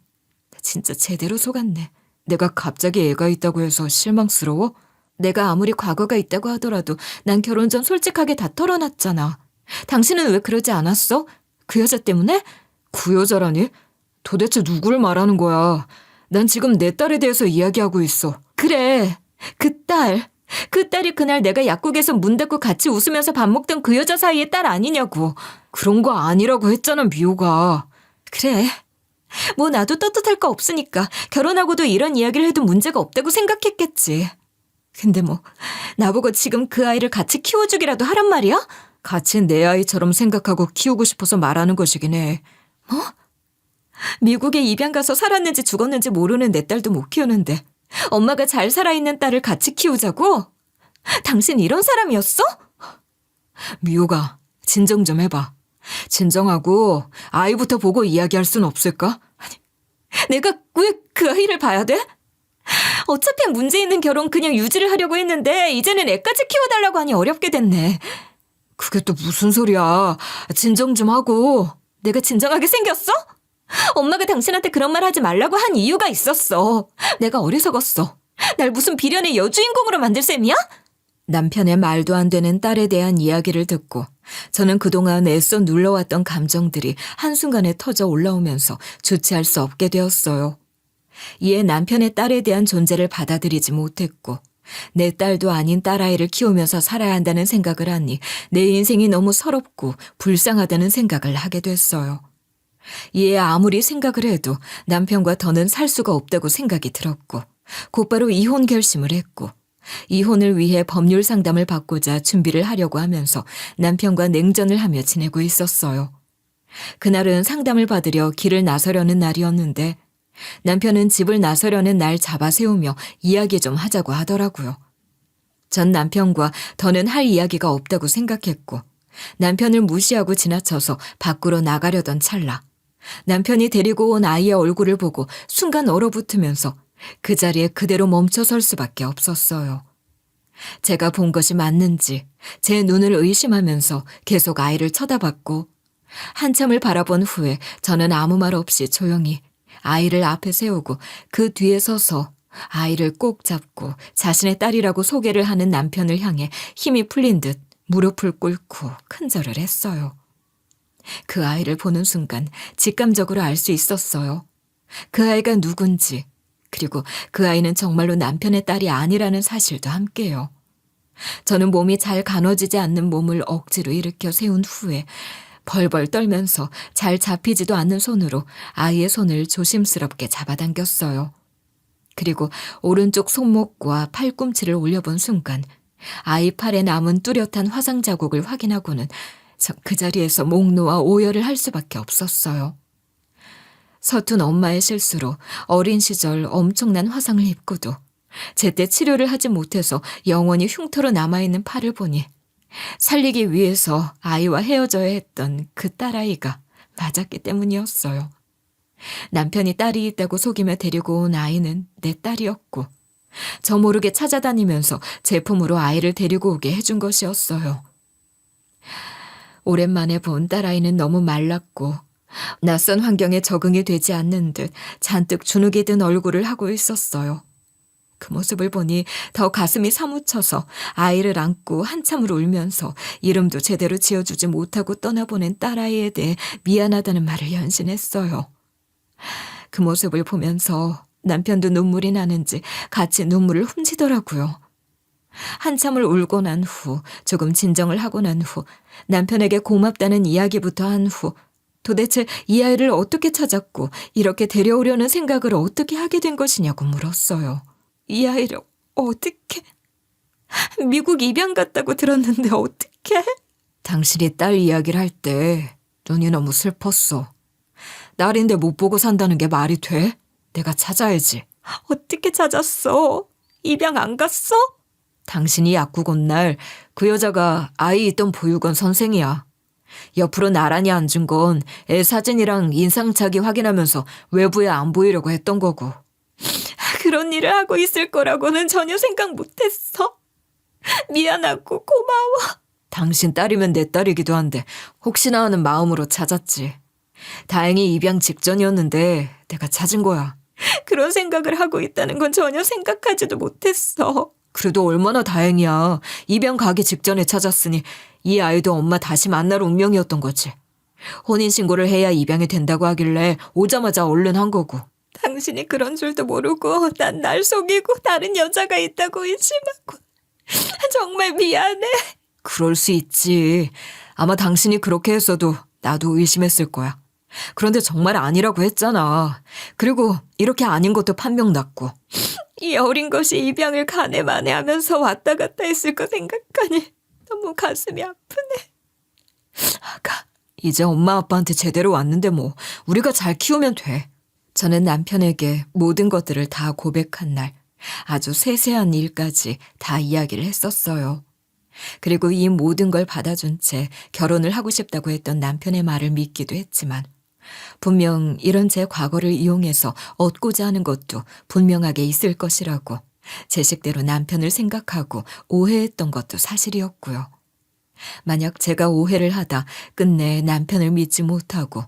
[SPEAKER 2] 진짜 제대로 속았네. 내가 갑자기 애가 있다고 해서 실망스러워?
[SPEAKER 3] 내가 아무리 과거가 있다고 하더라도 난 결혼 전 솔직하게 다 털어놨잖아. 당신은 왜 그러지 않았어? 그 여자 때문에?
[SPEAKER 2] 그 여자라니? 도대체 누구를 말하는 거야? 난 지금 내 딸에 대해서 이야기하고 있어.
[SPEAKER 3] 그래, 그 딸. 그 딸이 그날 내가 약국에서 문 닫고 같이 웃으면서 밥 먹던 그 여자 사이의 딸 아니냐고.
[SPEAKER 2] 그런 거 아니라고 했잖아, 미호가.
[SPEAKER 3] 그래. 뭐 나도 떳떳할 거 없으니까 결혼하고도 이런 이야기를 해도 문제가 없다고 생각했겠지. 근데 뭐 나보고 지금 그 아이를 같이 키워주기라도 하란 말이야?
[SPEAKER 2] 같이 내 아이처럼 생각하고 키우고 싶어서 말하는 것이긴 해.
[SPEAKER 3] 뭐? 미국에 입양 가서 살았는지 죽었는지 모르는 내 딸도 못 키우는데 엄마가 잘 살아있는 딸을 같이 키우자고? 당신 이런 사람이었어?
[SPEAKER 2] 미호가, 진정 좀 해봐. 진정하고 아이부터 보고 이야기할 순 없을까?
[SPEAKER 3] 아니, 내가 왜 그 아이를 봐야 돼? 어차피 문제 있는 결혼 그냥 유지를 하려고 했는데 이제는 애까지 키워달라고 하니 어렵게 됐네.
[SPEAKER 2] 그게 또 무슨 소리야. 진정 좀 하고.
[SPEAKER 3] 내가 진정하게 생겼어? 엄마가 당신한테 그런 말 하지 말라고 한 이유가 있었어. 내가 어리석었어. 날 무슨 비련의 여주인공으로 만들 셈이야?
[SPEAKER 2] 남편의 말도 안 되는 딸에 대한 이야기를 듣고 저는 그동안 애써 눌러왔던 감정들이 한순간에 터져 올라오면서 주체할 수 없게 되었어요. 이에 남편의 딸에 대한 존재를 받아들이지 못했고, 내 딸도 아닌 딸아이를 키우면서 살아야 한다는 생각을 하니 내 인생이 너무 서럽고 불쌍하다는 생각을 하게 됐어요. 이에 아무리 생각을 해도 남편과 더는 살 수가 없다고 생각이 들었고, 곧바로 이혼 결심을 했고, 이혼을 위해 법률 상담을 받고자 준비를 하려고 하면서 남편과 냉전을 하며 지내고 있었어요. 그날은 상담을 받으려 길을 나서려는 날이었는데 남편은 집을 나서려는 날 잡아세우며 이야기 좀 하자고 하더라고요. 전 남편과 더는 할 이야기가 없다고 생각했고, 남편을 무시하고 지나쳐서 밖으로 나가려던 찰나 남편이 데리고 온 아이의 얼굴을 보고 순간 얼어붙으면서 그 자리에 그대로 멈춰설 수밖에 없었어요. 제가 본 것이 맞는지 제 눈을 의심하면서 계속 아이를 쳐다봤고, 한참을 바라본 후에 저는 아무 말 없이 조용히 아이를 앞에 세우고 그 뒤에 서서 아이를 꼭 잡고 자신의 딸이라고 소개를 하는 남편을 향해 힘이 풀린 듯 무릎을 꿇고 큰절을 했어요. 그 아이를 보는 순간 직감적으로 알 수 있었어요. 그 아이가 누군지, 그리고 그 아이는 정말로 남편의 딸이 아니라는 사실도 함께요. 저는 몸이 잘 가눠지지 않는 몸을 억지로 일으켜 세운 후에 벌벌 떨면서 잘 잡히지도 않는 손으로 아이의 손을 조심스럽게 잡아당겼어요. 그리고 오른쪽 손목과 팔꿈치를 올려본 순간 아이 팔에 남은 뚜렷한 화상 자국을 확인하고는 그 자리에서 목 놓아 오열을 할 수밖에 없었어요. 서툰 엄마의 실수로 어린 시절 엄청난 화상을 입고도 제때 치료를 하지 못해서 영원히 흉터로 남아있는 팔을 보니 살리기 위해서 아이와 헤어져야 했던 그 딸아이가 맞았기 때문이었어요. 남편이 딸이 있다고 속이며 데리고 온 아이는 내 딸이었고 저 모르게 찾아다니면서 제품으로 아이를 데리고 오게 해준 것이었어요. 오랜만에 본 딸아이는 너무 말랐고 낯선 환경에 적응이 되지 않는 듯 잔뜩 주눅이 든 얼굴을 하고 있었어요. 그 모습을 보니 더 가슴이 사무쳐서 아이를 안고 한참을 울면서 이름도 제대로 지어주지 못하고 떠나보낸 딸아이에 대해 미안하다는 말을 연신했어요. 그 모습을 보면서 남편도 눈물이 나는지 같이 눈물을 훔치더라고요. 한참을 울고 난 후, 조금 진정을 하고 난 후, 남편에게 고맙다는 이야기부터 한 후, 도대체 이 아이를 어떻게 찾았고 이렇게 데려오려는 생각을 어떻게 하게 된 것이냐고 물었어요. 이 아이를 어떻게? 미국 입양 갔다고 들었는데 어떻게? 당신이 딸 이야기를 할 때 눈이 너무 슬펐어. 딸인데 못 보고 산다는 게 말이 돼? 내가 찾아야지. 어떻게 찾았어? 입양 안 갔어? 당신이 약국 온 날 그 여자가 아이 있던 보육원 선생이야. 옆으로 나란히 앉은 건 애 사진이랑 인상착의 확인하면서 외부에 안 보이려고 했던 거고. 그런 일을 하고 있을 거라고는 전혀 생각 못했어. 미안하고 고마워. 당신 딸이면 내 딸이기도 한데 혹시나 하는 마음으로 찾았지. 다행히 입양 직전이었는데 내가 찾은 거야. 그런 생각을 하고 있다는 건 전혀 생각하지도 못했어. 그래도 얼마나 다행이야. 입양 가기 직전에 찾았으니 이 아이도 엄마 다시 만날 운명이었던 거지. 혼인신고를 해야 입양이 된다고 하길래 오자마자 얼른 한 거고. 당신이 그런 줄도 모르고 난 날 속이고 다른 여자가 있다고 의심하고. 정말 미안해. 그럴 수 있지. 아마 당신이 그렇게 했어도 나도 의심했을 거야. 그런데 정말 아니라고 했잖아. 그리고 이렇게 아닌 것도 판명 났고. 이 어린 것이 입양을 가네 마네 하면서 왔다 갔다 했을 거 생각하니 너무 가슴이 아프네. 아가, 이제 엄마 아빠한테 제대로 왔는데 뭐 우리가 잘 키우면 돼. 저는 남편에게 모든 것들을 다 고백한 날 아주 세세한 일까지 다 이야기를 했었어요. 그리고 이 모든 걸 받아준 채 결혼을 하고 싶다고 했던 남편의 말을 믿기도 했지만 분명 이런 제 과거를 이용해서 얻고자 하는 것도 분명하게 있을 것이라고 제 식대로 남편을 생각하고 오해했던 것도 사실이었고요. 만약 제가 오해를 하다 끝내 남편을 믿지 못하고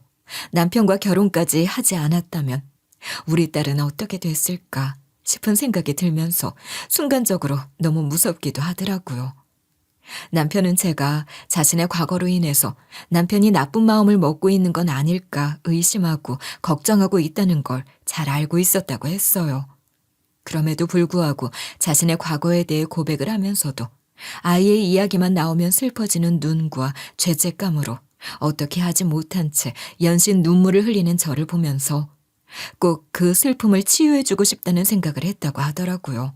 [SPEAKER 2] 남편과 결혼까지 하지 않았다면 우리 딸은 어떻게 됐을까 싶은 생각이 들면서 순간적으로 너무 무섭기도 하더라고요. 남편은 제가 자신의 과거로 인해서 남편이 나쁜 마음을 먹고 있는 건 아닐까 의심하고 걱정하고 있다는 걸 잘 알고 있었다고 했어요. 그럼에도 불구하고 자신의 과거에 대해 고백을 하면서도 아이의 이야기만 나오면 슬퍼지는 눈과 죄책감으로 어떻게 하지 못한 채 연신 눈물을 흘리는 저를 보면서 꼭 그 슬픔을 치유해주고 싶다는 생각을 했다고 하더라고요.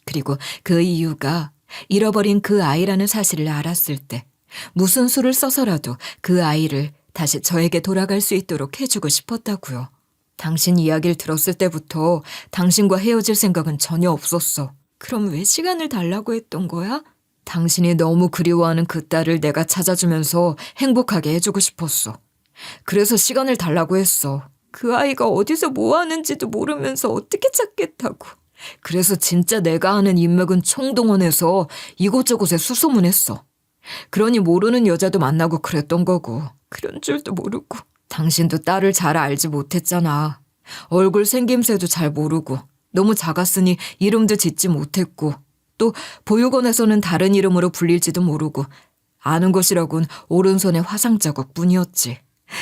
[SPEAKER 2] 그리고 그 이유가 잃어버린 그 아이라는 사실을 알았을 때 무슨 수를 써서라도 그 아이를 다시 저에게 돌아갈 수 있도록 해주고 싶었다고요. 당신 이야기를 들었을 때부터 당신과 헤어질 생각은 전혀 없었어. 그럼 왜 시간을 달라고 했던 거야? 당신이 너무 그리워하는 그 딸을 내가 찾아주면서 행복하게 해주고 싶었어. 그래서 시간을 달라고 했어. 그 아이가 어디서 뭐 하는지도 모르면서 어떻게 찾겠다고. 그래서 진짜 내가 아는 인맥은 총동원해서 이곳저곳에 수소문했어. 그러니 모르는 여자도 만나고 그랬던 거고. 그런 줄도 모르고. 당신도 딸을 잘 알지 못했잖아. 얼굴 생김새도 잘 모르고 너무 작았으니 이름도 짓지 못했고 또 보육원에서는 다른 이름으로 불릴지도 모르고 아는 것이라곤 오른손의 화상 자국뿐이었지.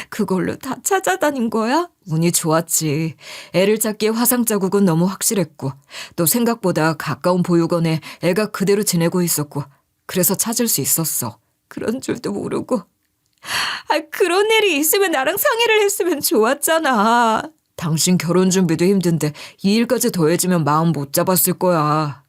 [SPEAKER 3] 그걸로 다 찾아다닌 거야?
[SPEAKER 2] 운이 좋았지. 애를 찾기에 화상 자국은 너무 확실했고 또 생각보다 가까운 보육원에 애가 그대로 지내고 있었고 그래서 찾을 수 있었어.
[SPEAKER 3] 그런 줄도 모르고. 그런 일이 있으면 나랑 상의를 했으면 좋았잖아.
[SPEAKER 2] 당신 결혼 준비도 힘든데 이 일까지 더해지면 마음 못 잡았을 거야.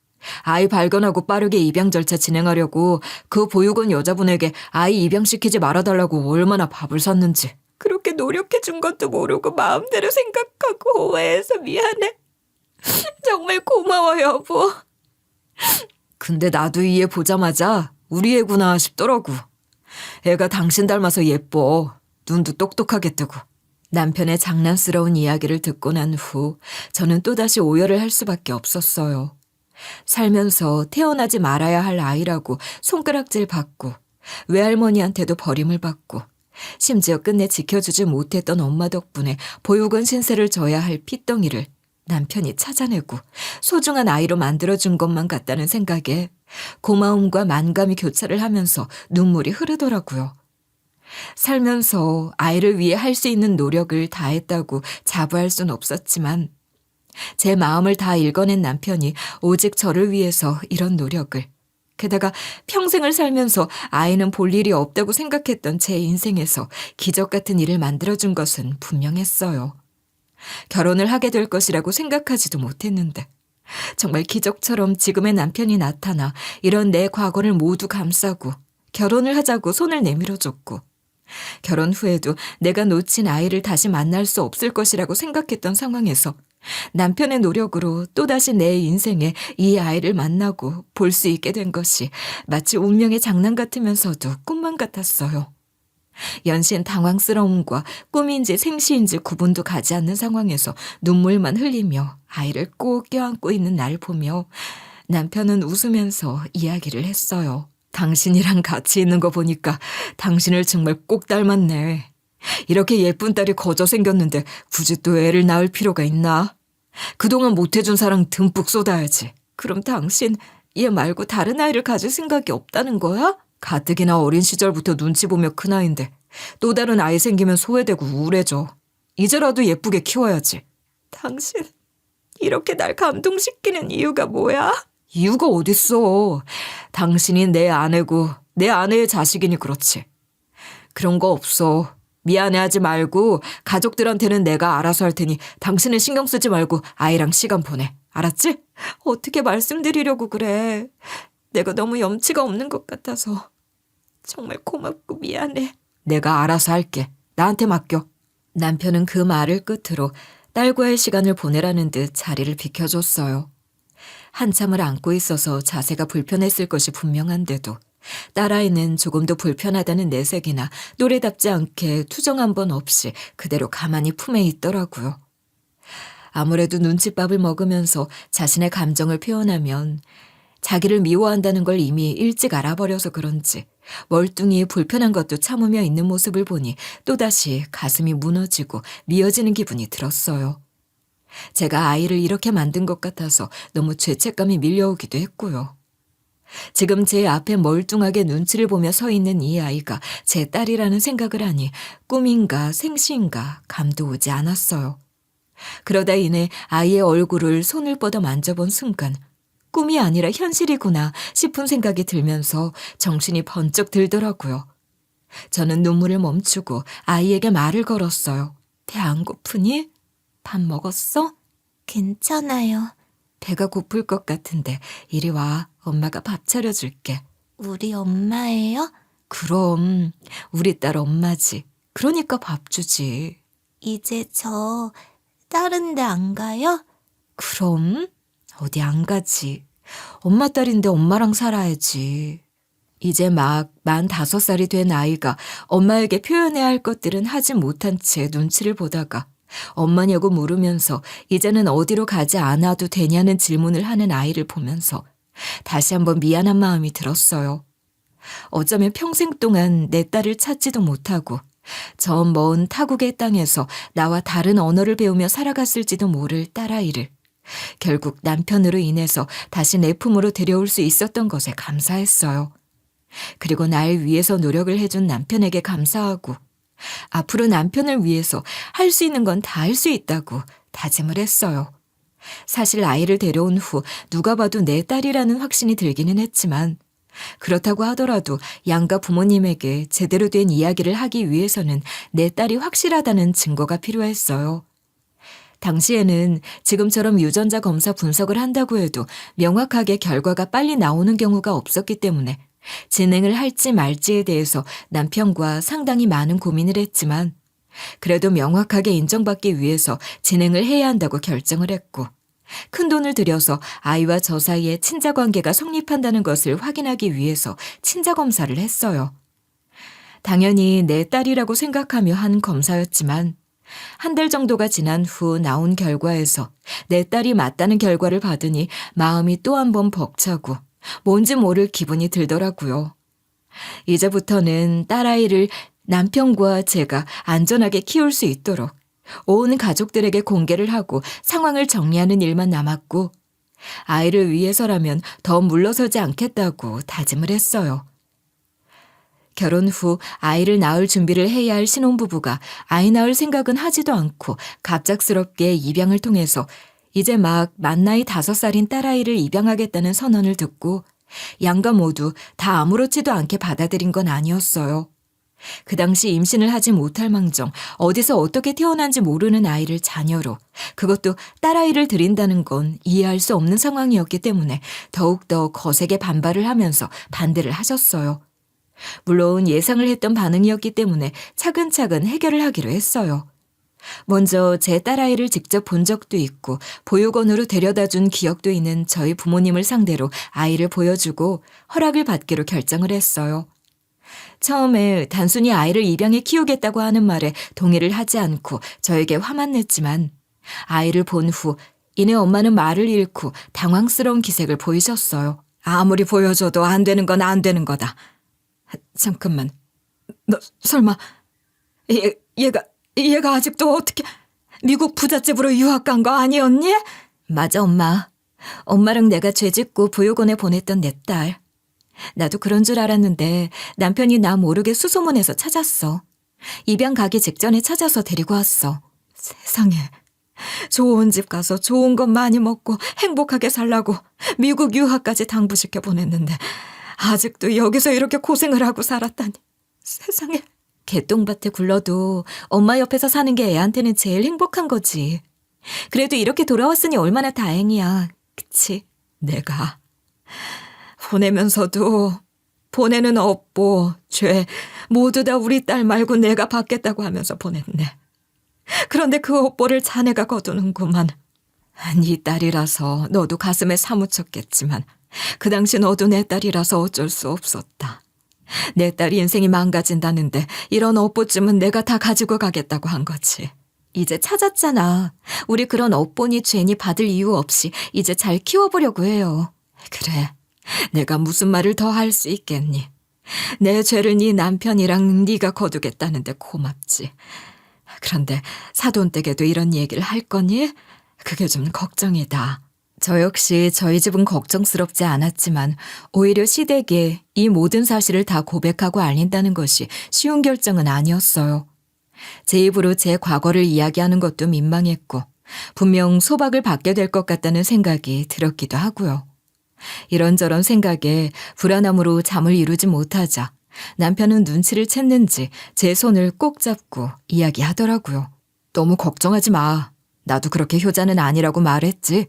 [SPEAKER 2] 아이 발견하고 빠르게 입양 절차 진행하려고 그 보육원 여자분에게 아이 입양시키지 말아달라고 얼마나 밥을 샀는지.
[SPEAKER 3] 그렇게 노력해 준 것도 모르고 마음대로 생각하고 오해해서 미안해. 정말 고마워, 여보.
[SPEAKER 2] 근데 나도 이 애 보자마자 우리 애구나 싶더라고. 애가 당신 닮아서 예뻐. 눈도 똑똑하게 뜨고. 남편의 장난스러운 이야기를 듣고 난 후 저는 또다시 오열을 할 수밖에 없었어요. 살면서 태어나지 말아야 할 아이라고 손가락질 받고 외할머니한테도 버림을 받고 심지어 끝내 지켜주지 못했던 엄마 덕분에 보육원 신세를 져야 할 핏덩이를 남편이 찾아내고 소중한 아이로 만들어준 것만 같다는 생각에 고마움과 만감이 교차를 하면서 눈물이 흐르더라고요. 살면서 아이를 위해 할 수 있는 노력을 다했다고 자부할 순 없었지만 제 마음을 다 읽어낸 남편이 오직 저를 위해서 이런 노력을, 게다가 평생을 살면서 아이는 볼 일이 없다고 생각했던 제 인생에서 기적 같은 일을 만들어준 것은 분명했어요. 결혼을 하게 될 것이라고 생각하지도 못했는데 정말 기적처럼 지금의 남편이 나타나 이런 내 과거를 모두 감싸고 결혼을 하자고 손을 내밀어줬고 결혼 후에도 내가 놓친 아이를 다시 만날 수 없을 것이라고 생각했던 상황에서 남편의 노력으로 또다시 내 인생에 이 아이를 만나고 볼 수 있게 된 것이 마치 운명의 장난 같으면서도 꿈만 같았어요. 연신 당황스러움과 꿈인지 생시인지 구분도 가지 않는 상황에서 눈물만 흘리며 아이를 꼭 껴안고 있는 날 보며 남편은 웃으면서 이야기를 했어요. 당신이랑 같이 있는 거 보니까 당신을 정말 꼭 닮았네. 이렇게 예쁜 딸이 거저 생겼는데 굳이 또 애를 낳을 필요가 있나? 그동안 못해준 사랑 듬뿍 쏟아야지.
[SPEAKER 3] 그럼 당신 얘 말고 다른 아이를 가질 생각이 없다는 거야?
[SPEAKER 2] 가뜩이나 어린 시절부터 눈치 보며 큰 아이인데 또 다른 아이 생기면 소외되고 우울해져. 이제라도 예쁘게 키워야지.
[SPEAKER 3] 당신 이렇게 날 감동시키는 이유가 뭐야?
[SPEAKER 2] 이유가 어딨어. 당신이 내 아내고 내 아내의 자식이니 그렇지. 그런 거 없어. 미안해하지 말고 가족들한테는 내가 알아서 할 테니 당신은 신경 쓰지 말고 아이랑 시간 보내. 알았지?
[SPEAKER 3] 어떻게 말씀드리려고 그래. 내가 너무 염치가 없는 것 같아서. 정말 고맙고 미안해.
[SPEAKER 2] 내가 알아서 할게. 나한테 맡겨. 남편은 그 말을 끝으로 딸과의 시간을 보내라는 듯 자리를 비켜줬어요. 한참을 안고 있어서 자세가 불편했을 것이 분명한데도 딸아이는 조금도 불편하다는 내색이나 노래답지 않게 투정 한 번 없이 그대로 가만히 품에 있더라고요. 아무래도 눈칫밥을 먹으면서 자신의 감정을 표현하면 자기를 미워한다는 걸 이미 일찍 알아버려서 그런지 멀뚱히 불편한 것도 참으며 있는 모습을 보니 또다시 가슴이 무너지고 미어지는 기분이 들었어요. 제가 아이를 이렇게 만든 것 같아서 너무 죄책감이 밀려오기도 했고요. 지금 제 앞에 멀뚱하게 눈치를 보며 서 있는 이 아이가 제 딸이라는 생각을 하니 꿈인가 생시인가 감도 오지 않았어요. 그러다 이내 아이의 얼굴을 손을 뻗어 만져본 순간 꿈이 아니라 현실이구나 싶은 생각이 들면서 정신이 번쩍 들더라고요. 저는 눈물을 멈추고 아이에게 말을 걸었어요. 배 안 고프니? 밥 먹었어?
[SPEAKER 3] 괜찮아요.
[SPEAKER 2] 배가 고플 것 같은데 이리 와. 엄마가 밥 차려줄게.
[SPEAKER 3] 우리 엄마예요?
[SPEAKER 2] 그럼 우리 딸 엄마지. 그러니까 밥 주지.
[SPEAKER 3] 이제 저 다른 데 안 가요?
[SPEAKER 2] 그럼 어디 안 가지. 엄마 딸인데 엄마랑 살아야지. 이제 막 45살이 된 아이가 엄마에게 표현해야 할 것들은 하지 못한 채 눈치를 보다가 엄마냐고 물으면서 이제는 어디로 가지 않아도 되냐는 질문을 하는 아이를 보면서 다시 한번 미안한 마음이 들었어요. 어쩌면 평생 동안 내 딸을 찾지도 못하고 저 먼 타국의 땅에서 나와 다른 언어를 배우며 살아갔을지도 모를 딸아이를 결국 남편으로 인해서 다시 내 품으로 데려올 수 있었던 것에 감사했어요. 그리고 날 위해서 노력을 해준 남편에게 감사하고
[SPEAKER 1] 앞으로 남편을 위해서 할 수 있는 건 다 할 수 있다고 다짐을 했어요. 사실 아이를 데려온 후 누가 봐도 내 딸이라는 확신이 들기는 했지만 그렇다고 하더라도 양가 부모님에게 제대로 된 이야기를 하기 위해서는 내 딸이 확실하다는 증거가 필요했어요. 당시에는 지금처럼 유전자 검사 분석을 한다고 해도 명확하게 결과가 빨리 나오는 경우가 없었기 때문에 진행을 할지 말지에 대해서 남편과 상당히 많은 고민을 했지만 그래도 명확하게 인정받기 위해서 진행을 해야 한다고 결정을 했고 큰돈을 들여서 아이와 저 사이에 친자 관계가 성립한다는 것을 확인하기 위해서 친자 검사를 했어요. 당연히 내 딸이라고 생각하며 한 검사였지만 한 달 정도가 지난 후 나온 결과에서 내 딸이 맞다는 결과를 받으니 마음이 또 한 번 벅차고 뭔지 모를 기분이 들더라고요. 이제부터는 딸아이를 남편과 제가 안전하게 키울 수 있도록 온 가족들에게 공개를 하고 상황을 정리하는 일만 남았고 아이를 위해서라면 더 물러서지 않겠다고 다짐을 했어요. 결혼 후 아이를 낳을 준비를 해야 할 신혼부부가 아이 낳을 생각은 하지도 않고 갑작스럽게 입양을 통해서 이제 막 만 나이 5살인 딸아이를 입양하겠다는 선언을 듣고 양가 모두 다 아무렇지도 않게 받아들인 건 아니었어요. 그 당시 임신을 하지 못할 망정 어디서 어떻게 태어난지 모르는 아이를 자녀로 그것도 딸아이를 들인다는 건 이해할 수 없는 상황이었기 때문에 더욱더 거세게 반발을 하면서 반대를 하셨어요. 물론 예상을 했던 반응이었기 때문에 차근차근 해결을 하기로 했어요. 먼저 제 딸아이를 직접 본 적도 있고 보육원으로 데려다준 기억도 있는 저희 부모님을 상대로 아이를 보여주고 허락을 받기로 결정을 했어요. 처음에 단순히 아이를 입양해 키우겠다고 하는 말에 동의를 하지 않고 저에게 화만 냈지만 아이를 본 후 이내 엄마는 말을 잃고 당황스러운 기색을 보이셨어요. 아무리 보여줘도 안 되는 건 안 되는 거다. 잠깐만, 너 설마 얘가 아직도 어떻게 미국 부잣집으로 유학 간 거 아니었니? 맞아, 엄마. 엄마랑 내가 죄짓고 보육원에 보냈던 내 딸. 나도 그런 줄 알았는데 남편이 나 모르게 수소문해서 찾았어. 입양 가기 직전에 찾아서 데리고 왔어. 세상에. 좋은 집 가서 좋은 것 많이 먹고 행복하게 살라고 미국 유학까지 당부시켜 보냈는데 아직도 여기서 이렇게 고생을 하고 살았다니. 세상에. 개똥밭에 굴러도 엄마 옆에서 사는 게 애한테는 제일 행복한 거지. 그래도 이렇게 돌아왔으니 얼마나 다행이야. 그치? 내가 보내면서도 보내는 업보, 죄 모두 다 우리 딸 말고 내가 받겠다고 하면서 보냈네. 그런데 그 업보를 자네가 거두는구만. 네 딸이라서 너도 가슴에 사무쳤겠지만 그 당시 너도 내 딸이라서 어쩔 수 없었다. 내 딸 인생이 망가진다는데 이런 업보쯤은 내가 다 가지고 가겠다고 한 거지. 이제 찾았잖아. 우리 그런 업보니 죄니 받을 이유 없이 이제 잘 키워보려고 해요. 그래. 내가 무슨 말을 더 할 수 있겠니? 내 죄를 네 남편이랑 네가 거두겠다는데 고맙지. 그런데 사돈댁에도 이런 얘기를 할 거니? 그게 좀 걱정이다. 저 역시 저희 집은 걱정스럽지 않았지만 오히려 시댁에 이 모든 사실을 다 고백하고 알린다는 것이 쉬운 결정은 아니었어요. 제 입으로 제 과거를 이야기하는 것도 민망했고 분명 소박을 받게 될 것 같다는 생각이 들었기도 하고요. 이런저런 생각에 불안함으로 잠을 이루지 못하자 남편은 눈치를 챘는지 제 손을 꼭 잡고 이야기하더라고요. 너무 걱정하지 마. 나도 그렇게 효자는 아니라고 말했지.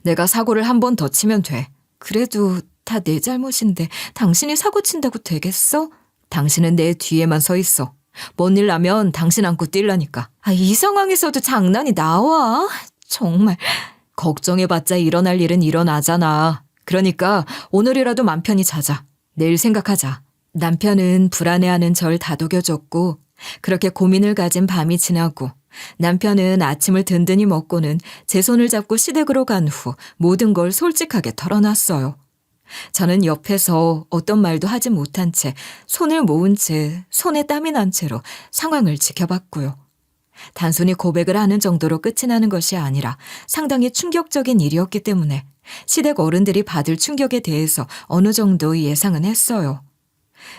[SPEAKER 1] 내가 사고를 한 번 더 치면 돼. 그래도 다 내 잘못인데 당신이 사고 친다고 되겠어? 당신은 내 뒤에만 서 있어. 뭔 일 나면 당신 안고 뛸라니까. 이 상황에서도 장난이 나와? 정말. 걱정해봤자 일어날 일은 일어나잖아. 그러니까 오늘이라도 맘 편히 자자. 내일 생각하자. 남편은 불안해하는 절 다독여줬고 그렇게 고민을 가진 밤이 지나고 남편은 아침을 든든히 먹고는 제 손을 잡고 시댁으로 간 후 모든 걸 솔직하게 털어놨어요. 저는 옆에서 어떤 말도 하지 못한 채 손을 모은 채 손에 땀이 난 채로 상황을 지켜봤고요. 단순히 고백을 하는 정도로 끝이 나는 것이 아니라 상당히 충격적인 일이었기 때문에 시댁 어른들이 받을 충격에 대해서 어느 정도 예상은 했어요.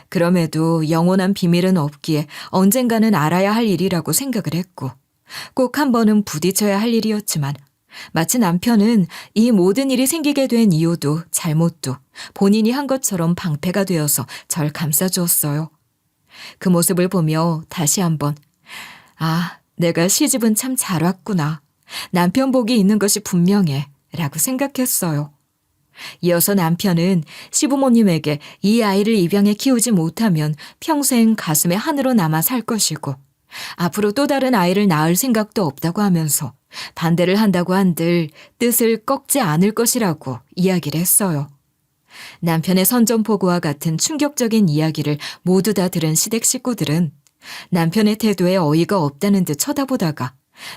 [SPEAKER 1] 그럼에도 영원한 비밀은 없기에 언젠가는 알아야 할 일이라고 생각을 했고, 꼭 한 번은 부딪혀야 할 일이었지만, 마치 남편은 이 모든 일이 생기게 된 이유도 잘못도 본인이 한 것처럼 방패가 되어서 절 감싸주었어요. 그 모습을 보며 다시 한번, 아, 내가 시집은 참 잘 왔구나. 남편 복이 있는 것이 분명해. 라고 생각했어요. 이어서 남편은 시부모님에게 이 아이를 입양해 키우지 못하면 평생 가슴에 한으로 남아 살 것이고, 앞으로 또 다른 아이를 낳을 생각도 없다고 하면서 반대를 한다고 한들 뜻을 꺾지 않을 것이라고 이야기를 했어요. 남편의 선전포고와 같은 충격적인 이야기를 모두 다 들은 시댁 식구들은 남편의 태도에 어이가 없다는 듯 쳐다보다가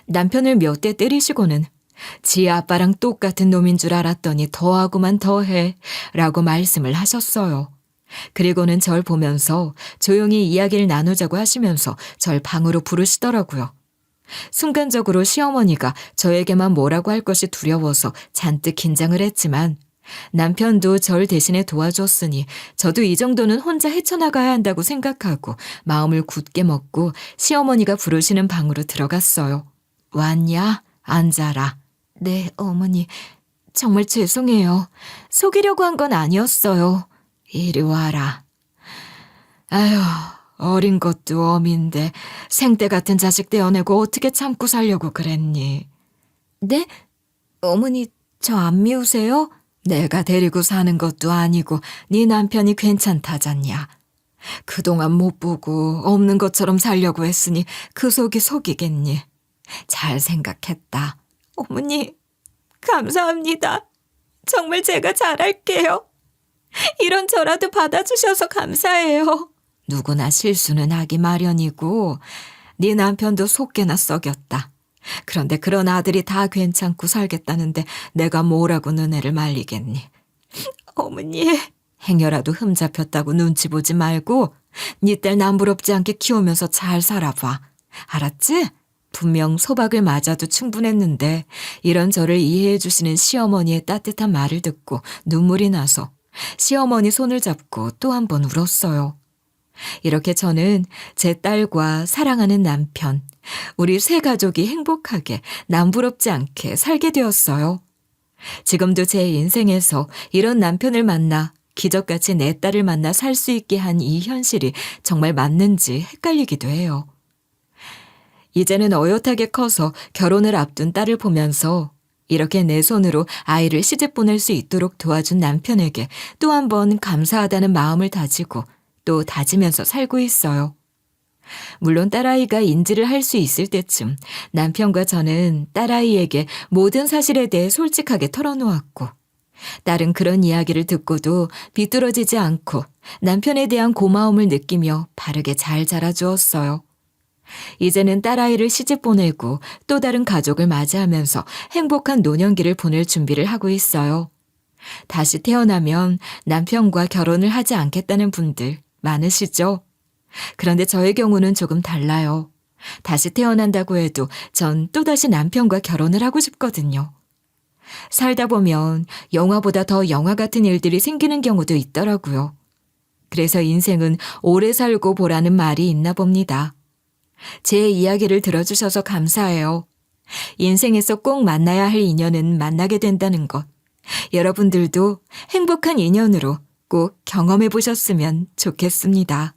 [SPEAKER 1] 남편을 몇 대 때리시고는 지 아빠랑 똑같은 놈인 줄 알았더니 더하고만 더해 라고 말씀을 하셨어요. 그리고는 절 보면서 조용히 이야기를 나누자고 하시면서 절 방으로 부르시더라고요. 순간적으로 시어머니가 저에게만 뭐라고 할 것이 두려워서 잔뜩 긴장을 했지만 남편도 절 대신에 도와줬으니 저도 이 정도는 혼자 헤쳐나가야 한다고 생각하고 마음을 굳게 먹고 시어머니가 부르시는 방으로 들어갔어요. 왔냐? 앉아라. 네, 어머니. 정말 죄송해요. 속이려고 한 건 아니었어요. 이리 와라. 아휴, 어린 것도 어민데 생떼 같은 자식 떼어내고 어떻게 참고 살려고 그랬니? 네? 어머니, 저 안 미우세요? 내가 데리고 사는 것도 아니고 네 남편이 괜찮다잖냐. 그동안 못 보고 없는 것처럼 살려고 했으니 그 속이 속이겠니. 잘 생각했다. 어머니, 감사합니다. 정말 제가 잘할게요. 이런 저라도 받아주셔서 감사해요. 누구나 실수는 하기 마련이고 네 남편도 속개나 썩였다. 그런데 그런 아들이 다 괜찮고 살겠다는데 내가 뭐라고 너네를 말리겠니. 어머니, 행여라도 흠잡혔다고 눈치 보지 말고 네 딸 남부럽지 않게 키우면서 잘 살아봐. 알았지? 분명 소박을 맞아도 충분했는데 이런 저를 이해해 주시는 시어머니의 따뜻한 말을 듣고 눈물이 나서 시어머니 손을 잡고 또 한 번 울었어요. 이렇게 저는 제 딸과 사랑하는 남편, 우리 세 가족이 행복하게 남부럽지 않게 살게 되었어요. 지금도 제 인생에서 이런 남편을 만나 기적같이 내 딸을 만나 살 수 있게 한 이 현실이 정말 맞는지 헷갈리기도 해요. 이제는 어엿하게 커서 결혼을 앞둔 딸을 보면서 이렇게 내 손으로 아이를 시집 보낼 수 있도록 도와준 남편에게 또 한 번 감사하다는 마음을 다지고 또 다지면서 살고 있어요. 물론 딸아이가 인지를 할 수 있을 때쯤 남편과 저는 딸아이에게 모든 사실에 대해 솔직하게 털어놓았고 딸은 그런 이야기를 듣고도 비뚤어지지 않고 남편에 대한 고마움을 느끼며 바르게 잘 자라주었어요. 이제는 딸아이를 시집 보내고 또 다른 가족을 맞이하면서 행복한 노년기를 보낼 준비를 하고 있어요. 다시 태어나면 남편과 결혼을 하지 않겠다는 분들 많으시죠? 그런데 저의 경우는 조금 달라요. 다시 태어난다고 해도 전 또다시 남편과 결혼을 하고 싶거든요. 살다 보면 영화보다 더 영화 같은 일들이 생기는 경우도 있더라고요. 그래서 인생은 오래 살고 보라는 말이 있나 봅니다. 제 이야기를 들어주셔서 감사해요. 인생에서 꼭 만나야 할 인연은 만나게 된다는 것. 여러분들도 행복한 인연으로 꼭 경험해 보셨으면 좋겠습니다.